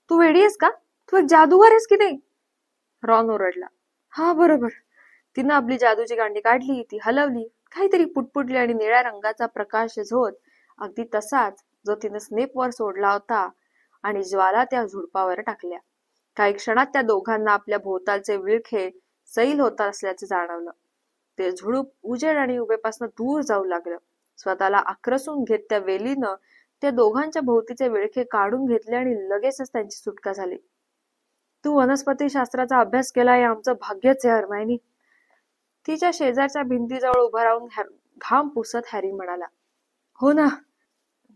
A: तू वेडी आहेस का? तू एक जादूगार आहेस की नाही? रॉन ओरडला. हा बरोबर. तिनं आपली जादूची गांडी काढली, ती हलवली, काहीतरी पुटपुटली आणि निळ्या रंगाचा प्रकाश झोत अगदी तसाच जो तिनं स्नेपवर सोडला होता आणि ज्वाला त्या झुडपावर टाकल्या. काही क्षणात त्या दोघांना आपल्या भोवतालचे विळखे सैल होत असल्याचे जाणवलं. ते झुडूप उजेड आणि उभेपासून दूर जाऊ लागलं. स्वतःला आक्रसून घेत त्या वेलीनं त्या दोघांच्या भोवतीचे विळखे काढून घेतले आणि लगेचच त्यांची सुटका झाली. तू वनस्पती शास्त्राचा अभ्यास केला हे आमचं भाग्यच आहे, हर्मायनी. तिच्या शेजारच्या भिंतीजवळ उभा राहून घाम पुसत हॅरी म्हणाला. हो ना,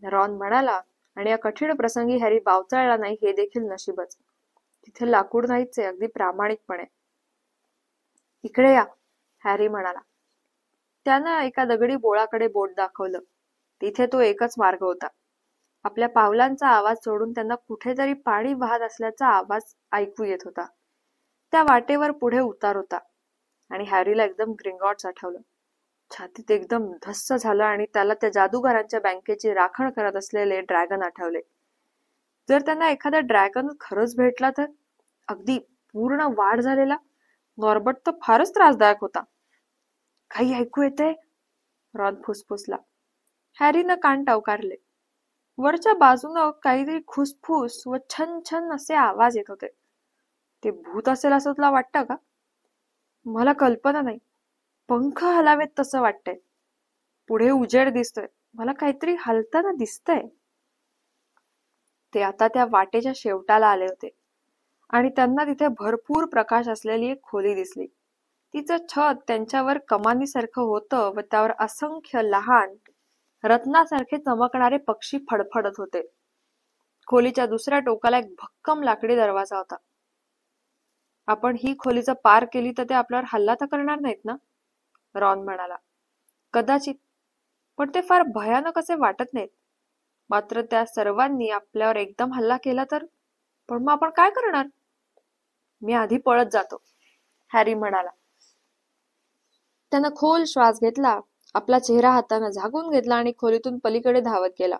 A: रॉन म्हणाला. आणि या कठीण प्रसंगी हॅरी बावचाळला नाही हे देखील नशीबच. तिथे लाकूड नाहीच आहे, अगदी प्रामाणिकपणे. इकडे या, हॅरी म्हणाला. त्यानं एका दगडी बोळाकडे बोट दाखवलं. तिथे तो एकच मार्ग होता. आपल्या पावलांचा आवाज सोडून त्यांना कुठेतरी पाणी वाहत असल्याचा आवाज ऐकू येत होता. त्या वाटेवर पुढे उतार होता आणि हॅरीला एकदम ग्रिंगॉट्स आठवलं. छातीत एकदम धस्स झालं आणि त्याला त्या जादूगारांच्या बँकेची राखण करत असलेले ड्रॅगन आठवले. जर त्यांना एखादा ड्रॅगन खरंच भेटला तर? अगदी पूर्ण वाढ झालेला? नॉर्बर्ट तर फारच त्रासदायक होता. काही ऐकू येते? रॉन फुसफुसला. हॅरीनं कान टवकारले. वरच्या बाजूनं काहीतरी खुसफुस व छन छन असे आवाज येत होते. ते भूत असेल असं तुला वाटतं का? मला कल्पना नाही. पंख हलावेत तसं वाटतंय. पुढे उजेड दिसतोय. मला काहीतरी हलताना दिसतंय. ते आता त्या वाटेच्या शेवटाला आले होते आणि त्यांना तिथे भरपूर प्रकाश असलेली एक खोली दिसली. तिचं छत त्यांच्यावर कमानीसारखं होतं व त्यावर असंख्य लहान रत्नासारखे चमकणारे पक्षी फडफडत होते. खोलीच्या दुसऱ्या टोकाला एक भक्कम लाकडी दरवाजा होता. आपण ही खोली जर पार केली तर ते आपल्यावर हल्ला तर करणार नाहीत ना? रॉन म्हणाला. कदाचित, पण ते फार भयानक असे वाटत नाहीत. मात्र त्या सर्वांनी आपल्यावर एकदम हल्ला केला तर? पण मग आपण काय करणार? मी आधी पळत जातो, हॅरी म्हणाला. त्यानं खोल श्वास घेतला, आपला चेहरा हाताने झाकून घेतला आणि खोलीतून पलीकडे धावत गेला.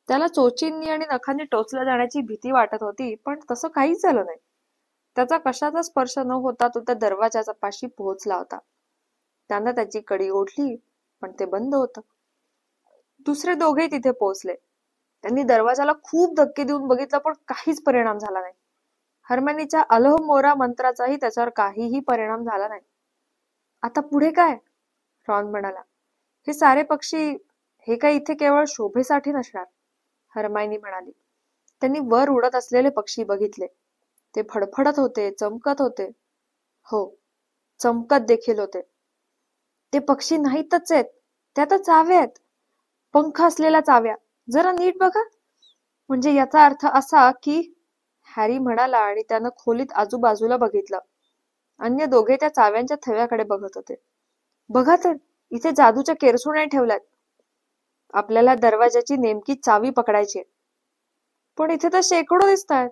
A: त्याला चोचींनी आणि नखांनी टोचल्या जाण्याची भीती वाटत होती, पण तसं काहीच झालं नाही. त्याचा कशाचा स्पर्श न होता तो त्या दरवाजाच्या पाशी पोहोचला होता. त्यानं त्याची कडी ओढली, पण ते बंद होतं. दुसरे दोघे तिथे पोहोचले. त्यांनी दरवाजाला खूप धक्के देऊन बघितलं, पण काहीच परिणाम झाला नाही. हर्मिनीच्या अल्हमोरा मंत्राचाही त्याच्यावर काहीही परिणाम झाला नाही. आता पुढे काय? रॉन म्हणाला. हे सारे पक्षी, हे काही इथे केवळ शोभेसाठी नसणार, हर्मायनी म्हणाली. त्यांनी वर उडत असलेले पक्षी बघितले. ते फडफडत होते, चमकत होते. हो, चमकत देखील होते. ते पक्षी नाहीतच आहेत, त्या तर चाव्या आहेत. पंख असलेल्या चाव्या. जरा नीट बघा. म्हणजे याचा अर्थ असा की, हॅरी म्हणाला आणि त्यानं खोलीत आजूबाजूला बघितलं. अन्य दोघे त्या चाव्यांच्या थव्याकडे बघत होते. बघा तर, इथे जादूच्या केरसुण्या ठेवल्यात. आपल्याला दरवाजाची नेमकी चावी पकडायची. पण इथे तर शेकडो दिसत आहेत.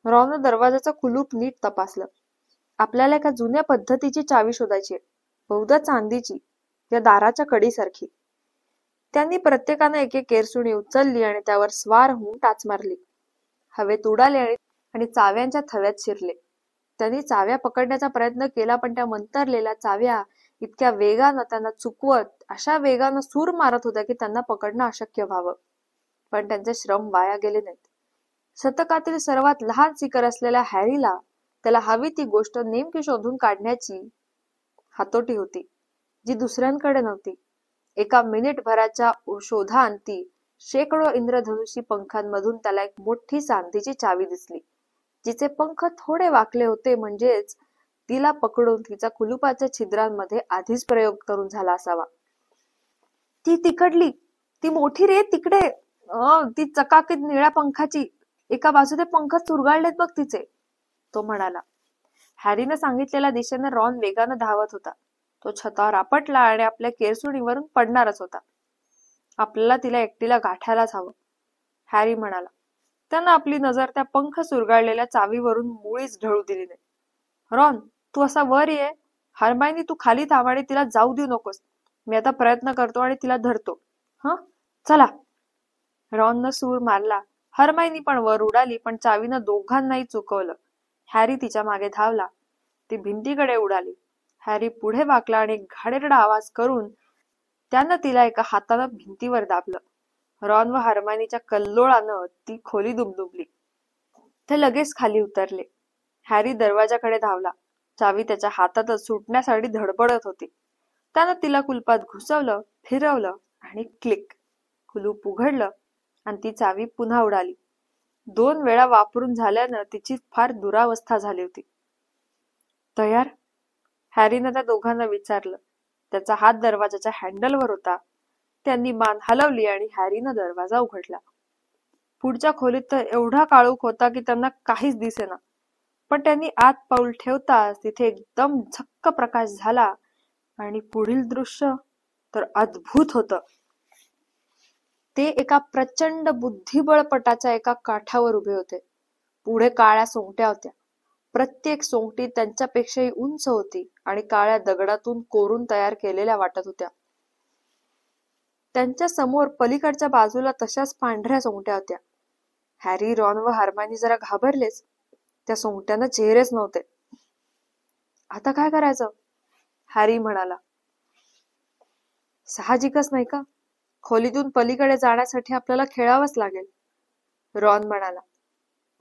A: रॉन दरवाजाचं कुलूप नीट तपासलं. आपल्याला एका जुन्या पद्धतीची चावी शोधायची, बहुधा चांदीची, या दाराच्या कडीसारखी. त्यांनी प्रत्येकानं एक एक केरसुणी उचलली आणि त्यावर स्वार होऊन टाच मारली. हवेत उडाले आणि चाव्यांच्या थव्यात शिरले. त्यांनी चाव्या पकडण्याचा प्रयत्न केला, पण त्या मंतरलेल्या चाव्या इतक्या वेगानं त्यांना चुकवत, अशा वेगानं सूर मारत होत्या की त्यांना पकडणं अशक्य व्हावं. पण त्यांचे श्रम वाया गेले नाहीत. शतकातील सर्वात लहान शिकर असलेल्या हॅरीला त्याला हवी ती गोष्ट नेमकी शोधून काढण्याची हातोटी होती, जी दुसऱ्यांकडे नव्हती. एका मिनिटभराच्या शोधांती शेकडो इंद्रधनुषी पंखांमधून त्याला एक मोठी चांदीची चावी दिसली, जिचे पंख थोडे वाकले होते. म्हणजेच तिला पकडून तिचा कुलुपाच्या छिद्रांमध्ये आधीच प्रयोग करून झाला असावा. ती तिकडली, ती मोठी रे तिकडे, ती चकाकीत निळ्या पंखाची. एका बाजूने पंख चुरगाळलेत बघ तिचे, तो म्हणाला. हॅरीने सांगितलेल्या दिशेने रॉन वेगानं धावत होता. तो छतावर आपटला आणि आपल्या केरसुणीवरून पडणारच होता. आपल्याला तिला एकटीला गाठायलाच हवं, हॅरी म्हणाला. त्यानं आपली नजर त्या पंख चुरगाळलेल्या चावीवरून मुळीच ढळू दिली नाही. रॉन, तू असा वर ये. हर्मायनी, तू खाली थांब आणि तिला जाऊ देऊ नकोस. मी आता प्रयत्न करतो आणि तिला धरतो. चला. रॉननं सूर मारला. हर्मायनी पण वर उडाली, पण चावीनं दोघांनाही चुकवलं. हॅरी तिच्या मागे धावला. ती भिंतीकडे उडाली. हॅरी पुढे वाकला आणि घाणेरडा आवाज करून त्यानं तिला एका हातानं भिंतीवर दाबलं. रॉन व हर्मायनीच्या कल्लोळानं ती खोली दुमदुमली. ते लगेच खाली उतरले. हॅरी दरवाजाकडे धावला. चावी त्याच्या हातातच सुटण्यासाठी धडपडत होती. त्यानं तिला कुलपात घुसवलं, फिरवलं आणि क्लिक, कुलूप उघडलं आणि ती चावी पुन्हा उडाली. 2 वेळा वापरून झाल्यानं तिची फार दुरावस्था झाली होती. तयार? हॅरीनं त्या दोघांना विचारलं. त्याचा हात दरवाजाच्या हँडलवर होता. त्यांनी मान हलवली आणि हॅरीनं दरवाजा उघडला. पुढच्या खोलीत तर एवढा काळोख होता की त्यांना काहीच दिसेना. पण त्यांनी आत पाऊल ठेवताच तिथे एकदम झक्क प्रकाश झाला आणि पुढील दृश्य तर अद्भुत होतं. ते एका प्रचंड बुद्धिबळपटाच्या एका काठावर उभे होते. पुढे काळ्या सोंगट्या होत्या. प्रत्येक सोंगटी त्यांच्यापेक्षाही उंच होती आणि काळ्या दगडातून कोरून तयार केलेल्या वाटत होत्या. त्यांच्या समोर पलीकडच्या बाजूला तशाच पांढऱ्या सोंगट्या होत्या. हॅरी, रॉन व हर्मायनी जरा घाबरलेच. त्या सोंगट्यांना चेहरेच नव्हते. आता काय करायचं? हॅरी म्हणाला. साहजिकच नाही का? खोलीतून पलीकडे जाण्यासाठी आपल्याला खेळावंच लागेल, रॉन म्हणाला.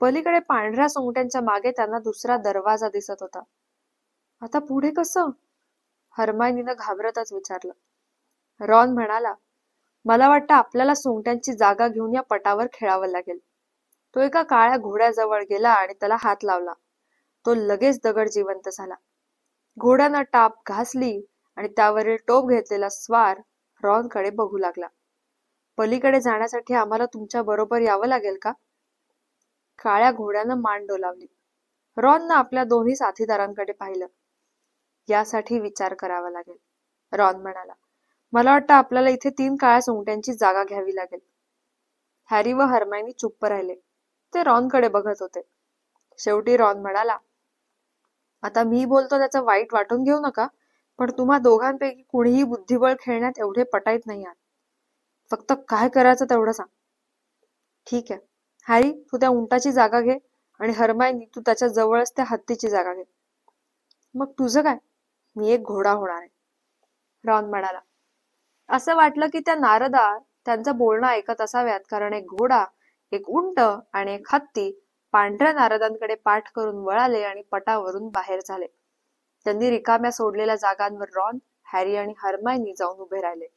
A: पलीकडे पांढऱ्या सोंगट्यांच्या मागे त्यांना दुसरा दरवाजा दिसत होता. आता पुढे कसं? हर्मायनीनं घाबरतच विचारलं. रॉन म्हणाला, मला वाटतं आपल्याला सोंगट्यांची जागा घेऊन या पटावर खेळावं लागेल. तो एका काळ्या घोड्याजवळ गेला आणि त्याला हात लावला. तो लगेच दगड जिवंत झाला. घोड्यानं टाप घासली आणि त्यावरील टोप घेतलेला स्वार रॉनकडे बघू लागला. पलीकडे जाण्यासाठी आम्हाला तुमच्या बरोबर यावं लागेल का? काळ्या घोड्यानं मान डोलावली. रॉननं आपल्या दोन्ही साथीदारांकडे पाहिलं. यासाठी विचार करावा लागेल, रॉन म्हणाला. मला वाटतं आपल्याला इथे 3 काळ्या सोंगट्यांची जागा घ्यावी लागेल. हॅरी व हर्मायनी चुप्प राहिले. ते रॉनकडे बघत होते. शेवटी रॉन म्हणाला, आता मी बोलतो त्याचं वाईट वाटून घेऊ नका, पण तुम्हा दोघांपैकी कुणीही बुद्धिबळ खेळण्यात एवढे पटाईत नाही आहात. फक्त काय करायचं तेवढं सांग. ठीक आहे, हॅरी तू त्या उंटाची जागा घे आणि हर्मायनी तू त्याच्या जवळच त्या हत्तीची जागा घे. मग तुझं काय? मी एक घोडा होणार आहे, रॉन म्हणाला. असं वाटलं की त्या नारदा त्यांचं बोलणं ऐकत असाव्यात, कारण एक घोडा, एक उंट आणि एक हत्ती पांढऱ्या नारदांकडे पाठ करून वळाले आणि पटावरून बाहेर झाले. त्यांनी रिकाम्या सोडलेल्या जागांवर रॉन, हॅरी आणि हर्मायनी जाऊन उभे राहिले.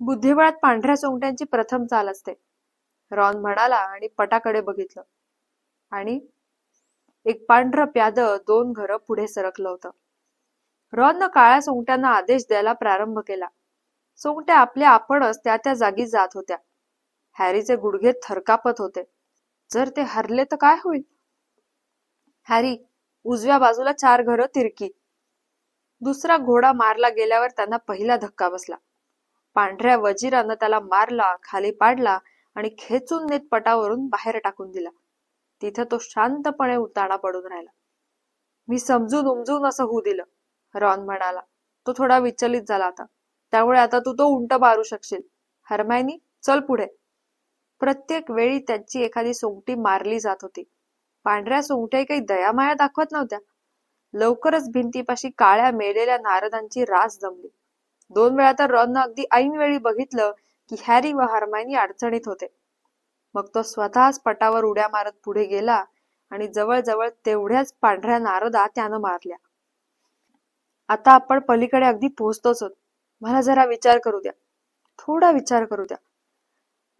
A: बुद्धिबळात पांढऱ्या सोंगट्यांची प्रथम चाल असते, रॉन म्हणाला आणि पटाकडे बघितलं. आणि एक पांढरं प्यादं 2 घरं पुढे सरकलं होतं. रॉननं काळ्या सोंगट्यांना आदेश द्यायला प्रारंभ केला. सोंगट्या आपल्या आपणच त्या जागी जात होत्या. हॅरीचे गुडघे थरकापत होते. जर ते हरले तर काय होईल? हॅरी, उजव्या बाजूला 4 घरं तिरकी. दुसरा घोडा मारला गेल्यावर त्यांना पहिला धक्का बसला. पांढऱ्या वजिरानं त्याला मारला, खाली पाडला आणि खेचून नेत पटावरून बाहेर टाकून दिला. तिथे तो शांतपणे उताना पडून राहिला. मी समजून उमजून असं होऊ दिलं, रॉन म्हणाला. तो थोडा विचलित झाला आता. त्यामुळे आता तू तो उंट मारू शकशील. हर्मायनी, चल पुढे. प्रत्येक वेळी त्यांची एखादी सोंगटी मारली जात होती. पांढऱ्या सोंगट्या काही दयामाया दाखवत नव्हत्या. लवकरच भिंतीपाशी काळ्या मेलेल्या नारदांची रास जमली. 2 वेळा तर रॉननं अगदी ऐनवेळी बघितलं की हॅरी व हर्मायनी अडचणीत होते. मग तो स्वतःच पटावर उड्या मारत पुढे गेला आणि जवळजवळ तेवढ्याच पांढऱ्या नारदा त्यानं मारल्या. आता आपण पलीकडे अगदी पोहोचतोच होत. मला जरा विचार करू द्या, थोडा विचार करू द्या.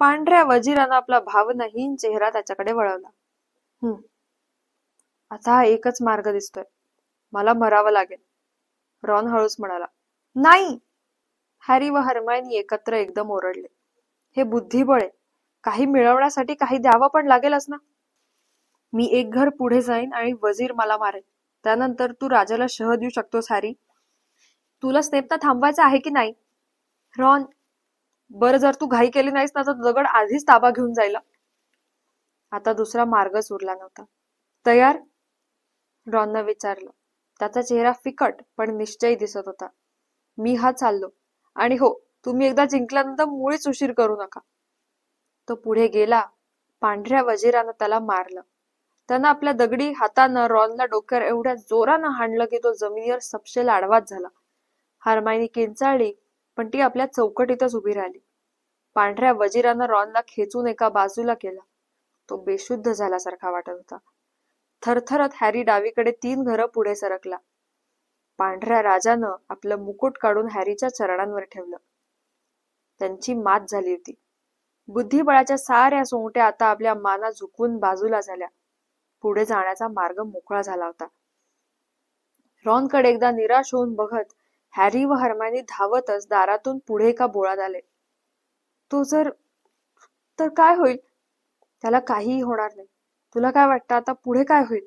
A: पांढऱ्या वजिरानं आपला भावनाहीन चेहरा त्याच्याकडे वळवला. आता हा एकच मार्ग दिसतोय. मला मरावं लागेल, रॉन हळूच म्हणाला. नाही, हॅरी व हर्मायनी एकत्र एकदम ओरडले. हे बुद्धिबळ आहे. काही मिळवण्यासाठी काही द्यावं पण लागेलच ना. मी एक घर पुढे जाईन आणि वजीर मला मारेल. त्यानंतर तू राजाला शह देऊ शकतोस हॅरी. तुला स्नेपना थांबवायचं आहे की नाही? रॉन, बरं जर तू घाई केली नाहीस ना तर दगड आधीच ताबा घेऊन जायला. आता दुसरा मार्गच उरला नव्हता. तयार? रॉननं विचारलं. त्याचा चेहरा फिकट पण निश्चयी दिसत होता. मी हा चाललो. आणि हो, तुम्ही एकदा जिंकल्यानंतर मुळीच उशीर करू नका. तो पुढे गेला. पांढऱ्या वजिरानं त्याला मारलं. त्यानं आपल्या दगडी हातानं रॉनला डोक्यावर एवढ्या जोरानं हाणलं की तो जमिनीवर सपशेल आडवाच झाला. हर्मायनी किंचाळली, पण ती आपल्या चौकटीतच उभी राहिली. पांढऱ्या वजिरानं रॉनला खेचून एका बाजूला केला. तो बेशुद्ध झाल्यासारखा वाटत होता. थरथरत हॅरी डावीकडे 3 घरं पुढे सरकला. पांढऱ्या राजानं आपलं मुकुट काढून हॅरीच्या चरणांवर ठेवलं. त्यांची मात झाली होती. बुद्धिबळाच्या साऱ्या सोंगट्या आता आपल्या माना झुकवून बाजूला झाल्या. पुढे जाण्याचा मार्ग मोकळा झाला होता. रॉनकडे एकदा निराश होऊन बघत हॅरी व हर्मायनी धावतच दारातून पुढे एका बोळात आले. तो जर तर काय होईल? त्याला काहीही होणार नाही. तुला काय वाटतं आता पुढे काय होईल?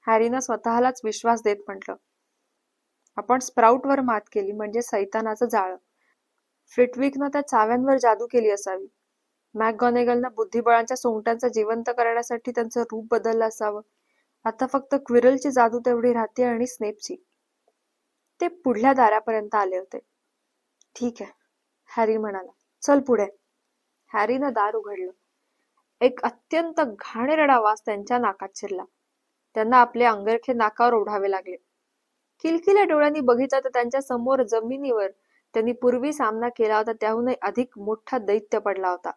A: हॅरीनं स्वतःलाच विश्वास देत म्हटलं. आपण स्प्राउटवर मात केली म्हणजे सैतानाचं जाळं. फ्लिटविकनं त्या चाव्यांवर जादू केली असावी. मॅकगॉनेगलनं बुद्धिबळांच्या सोंगट्यांचं जिवंत करण्यासाठी त्यांचं रूप बदललं असावं. आता फक्त क्विरलची जादू तेवढी राहते आणि स्नेपची. ते पुढल्या दारापर्यंत आले होते. ठीक आहे, हॅरी म्हणाला. चल पुढे. हॅरीनं दार उघडलं. एक अत्यंत घाणेरडा वास त्यांच्या नाकात शिरला. त्यांना आपले अंगरखे नाकावर ओढावे लागले. किलकिल्या डोळ्यांनी बघितलं तर त्यांच्या समोर जमिनीवर त्यांनी पूर्वी सामना केला होता त्याहूनही अधिक मोठा दैत्य पडला होता.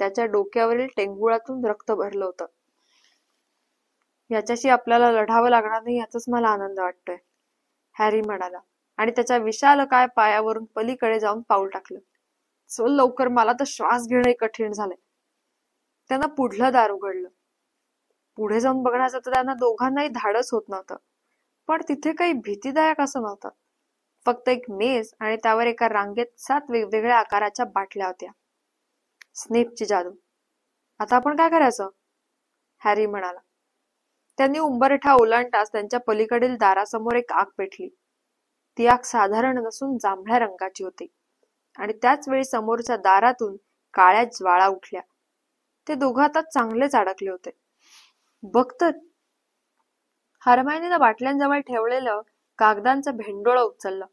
A: त्याच्या डोक्यावरील टेंगुळातून रक्त भरलं होतं. याच्याशी आपल्याला लढावं लागणार नाही याचाच मला आनंद वाटतोय, हॅरी म्हणाला आणि त्याच्या विशालकाय पायावरून पलीकडे जाऊन पाऊल टाकलं. चल लवकर, मला तर श्वास घेणंही कठीण झालंय. त्यांना पुढलं दार उघडलं. पुढे जाऊन बघण्याचं तर त्यांना दोघांनाही धाडस होत नव्हतं, पण तिथे काही भीतीदायक असं नव्हतं. फक्त एक मेज आणि त्यावर एका रांगेत 7 वेगवेगळ्या आकाराच्या बाटल्या होत्या. स्नेपची जादू. आता आपण काय करायचं, हॅरी म्हणाला. त्यांनी उंबरठा ओलांडताच त्यांच्या पलीकडील दारासमोर एक आग पेटली. ती आग साधारण नसून जांभळ्या रंगाची होती आणि त्याच वेळी समोरच्या दारातून काळ्या ज्वाळा उठल्या. ते दोघं आता चांगलेच अडकले होते. बघ तर, हरमायनीनं बाटल्यांजवळ ठेवलेलं कागदांचं भेंडोळं उचललं.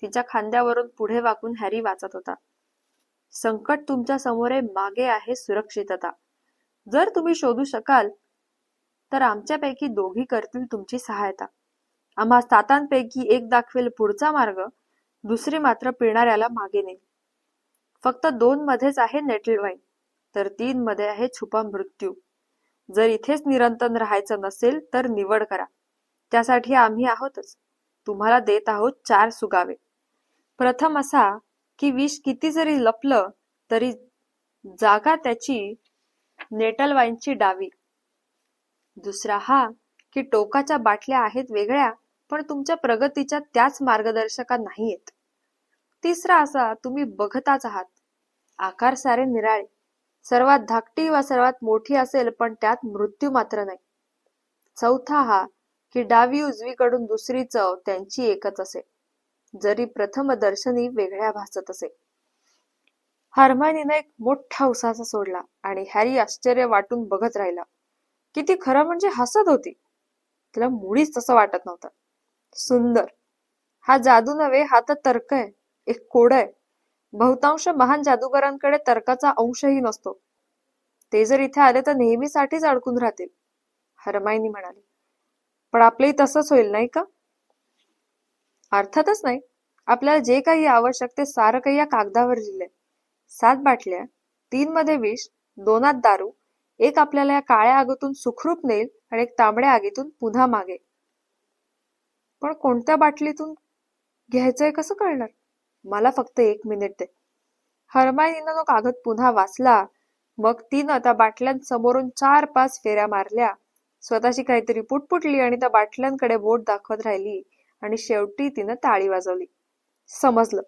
A: तिच्या खांद्यावरून पुढे वाकून हॅरी वाचत होता. संकट तुमच्या समोर आहे, मागे आहे सुरक्षितता. जर तुम्ही शोधू शकाल तर आमच्यापैकी दोघी करतील तुमची सहायता. आम्हा 7 एक दाखवेल पुढचा मार्ग, दुसरी मात्र पिणाऱ्याला मागे नेईल. फक्त 2 मध्येच आहे नेटलवाईन, तर 3 मध्ये आहे छुपा मृत्यू. जर इथेच निरंतर राहायचं नसेल तर निवड करा. त्यासाठी आम्ही आहोतच. तुम्हाला देत आहोत 4 सुगावे. प्रथम असा की विष किती जरी लपलं तरी जागा त्याची नेटलवाईनची डावी. दुसरा हा की टोकाच्या बाटल्या आहेत वेगळ्या, पण तुमच्या प्रगतीच्या त्याच मार्गदर्शका नाहीयेत. तिसरा असा, तुम्ही बघताच आहात, आकार सारे निराळे. सर्वात धाकटी वा सर्वात मोठी असेल पण त्यात मृत्यू मात्र नाही. चौथा हा की डावी उजवीकडून दुसरी चव त्यांची एकच असे, जरी प्रथम दर्शनी वेगळ्या भासत असे. हरमायनीने एक मोठा उसासा सोडला आणि हॅरी आश्चर्य वाटून बघत राहिला. किती खरं म्हणजे हसत होती. तिला मुळीच तसं वाटत नव्हतं. सुंदर. हा जादू नव्हे, हा तर तर्क आहे, एक कोड आहे. बहुतांश महान जादूगारांकडे तर्काचा अंशही नसतो. ते जर इथे आले तर नेहमीसाठीच अडकून राहतील, हरमायनी म्हणाली. पण आपलंही तसंच होईल नाही का? अर्थातच नाही. आपल्याला जे काही आवश्यक ते सारं काही या कागदावर लिहिलंय. 7 बाटल्या, 3 मध्ये विष, 2 दारू, एक आपल्याला या काळ्या आगीतून सुखरूप नेईल आणि एक तांबड्या आगीतून पुन्हा मागे. पण कोणत्या बाटलीतून घ्यायचंय कसं कळणार? मला फक्त 1 मिनिट दे. हरमायनीनं तो कागद पुन्हा वाचला. मग तिनं त्या बाटल्यांसमोरून 4-5 फेऱ्या मारल्या. स्वतःची काहीतरी पुटपुटली आणि त्या बाटल्यांकडे बोट दाखवत राहिली आणि शेवटी तिनं टाळी वाजवली. समजलं.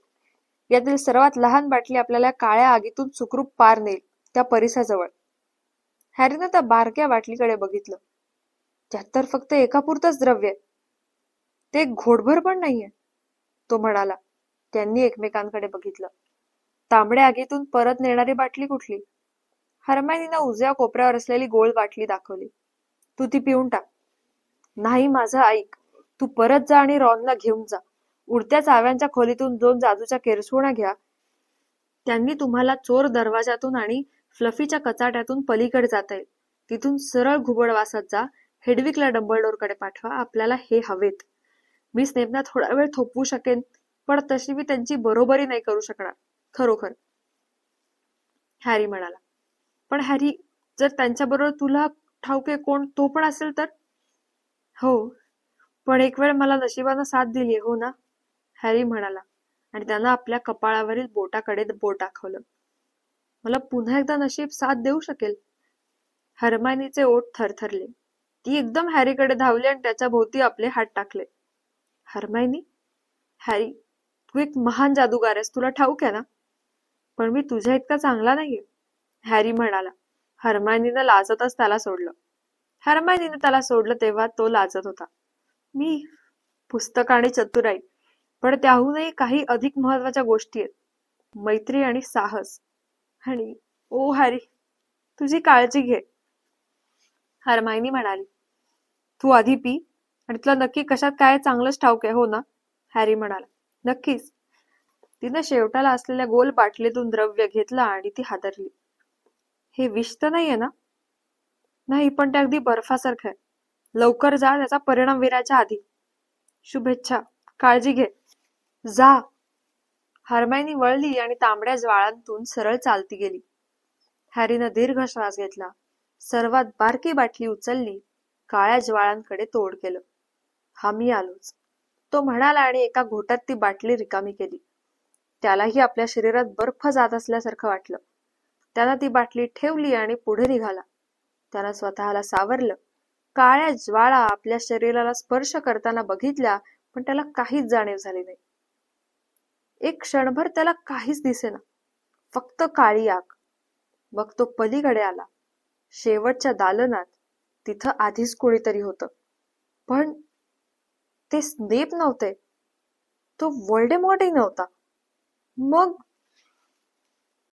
A: यातील सर्वात लहान बाटली आपल्याला काळ्या आगीतून सुखरूप पार नेईल, त्या परिसाजवळ. हॅरीनं त्या बारक्या बाटलीकडे बघितलं. त्यात तर फक्त एकापुरतंच द्रव्य आहे. ते घोटभर पण नाहीये, तो म्हणाला. त्यांनी एकमेकांकडे बघितलं. तांबड्या आगीतून परत नेणारी बाटली कुठली? हरमायनीनं उजव्या कोपऱ्यावर असलेली गोल बाटली दाखवली. तू ती पिऊन टाक. नाही, माझं ऐक. तू परत जा आणि रॉनला घेऊन जा. उडत्या चाव्यांच्या खोलीतून 2 जादूच्या केरसुण्या घ्या. त्यांनी तुम्हाला चोर दरवाजातून आणि फ्लफीच्या कचाट्यातून पलीकडे जाता येईल. तिथून सरळ घुबडवासात जा. हेडविकला डंबलडोरकडे पाठवा. आपल्याला हे हवेत. मी स्नेपना थोडा वेळ थोपवू शकेन, पण तशी मी त्यांची बरोबरी नाही करू शकणार, खरोखर, हॅरी म्हणाला. पण हॅरी, जर त्यांच्याबरोबर तुला ठाऊके कोण तो पण असेल तर? हो, पण एक वेळ मला नशिबानं साथ दिली, हो ना, हॅरी म्हणाला आणि त्यानं आपल्या कपाळावरील बोटाकडे बोट दाखवलं. मला पुन्हा एकदा नशीब साथ देऊ शकेल. हरमायनीचे ओठ थरथरले. ती एकदम हॅरीकडे धावली आणि त्याच्या भोवती आपले हात टाकले. हरमायनी, हॅरी, तू एक महान जादूगार आहेस, तुला ठाऊक आहे ना? पण मी तुझ्या इतका चांगला नाहीये, हॅरी म्हणाला. हरमायनीनं लाजतच त्याला सोडलं. हरमायनीनं त्याला सोडलं तेव्हा तो लाजत होता. मी पुस्तक आणि चतुराई, पण त्याहूनही काही अधिक महत्वाच्या गोष्टी आहेत. मैत्री आणि साहस. आणि ओ हॅरी, तुझी काळजी घे, हरमायनी म्हणाली. तू आधी पी आणि तुला नक्की कशात काय चांगलंच ठाऊक आहे, हो ना, हॅरी म्हणाला. नक्कीच. तिनं शेवटाला असलेल्या गोल बाटलीतून द्रव्य घेतला आणि ती हादरली. हे विष तर नाहीये ना? नाही, पण ते अगदी बर्फासारखं आहे. लवकर जा, त्याचा परिणाम विरायच्या आधी. शुभेच्छा, काळजी घे. जा. हरमायनी वळली आणि तांबड्या ज्वाळांतून सरळ चालती गेली. हॅरीनं दीर्घ श्वास घेतला, सर्वात बारकी बाटली उचलली, काळ्या ज्वाळांकडे तोड केलं. हा मी आलोच, तो म्हणाला आणि एका घोटात ती बाटली रिकामी केली. त्यालाही आपल्या शरीरात बर्फ जात असल्यासारखं वाटलं. त्यानं ती बाटली ठेवली आणि पुढे निघाला. त्यानं स्वतःला सावरलं. काळ्या ज्वाळा आपल्या शरीराला स्पर्श करताना बघितल्या, पण त्याला काहीच जाणीव झाली नाही. एक क्षणभर त्याला काहीच दिसेना, फक्त काळी आग. मग तो पलीकडे आला, शेवटच्या दालनात. तिथं आधीच कोणीतरी होतं, पण ते स्नेप नव्हते, तो व्होल्डेमॉर्टही नव्हता. मग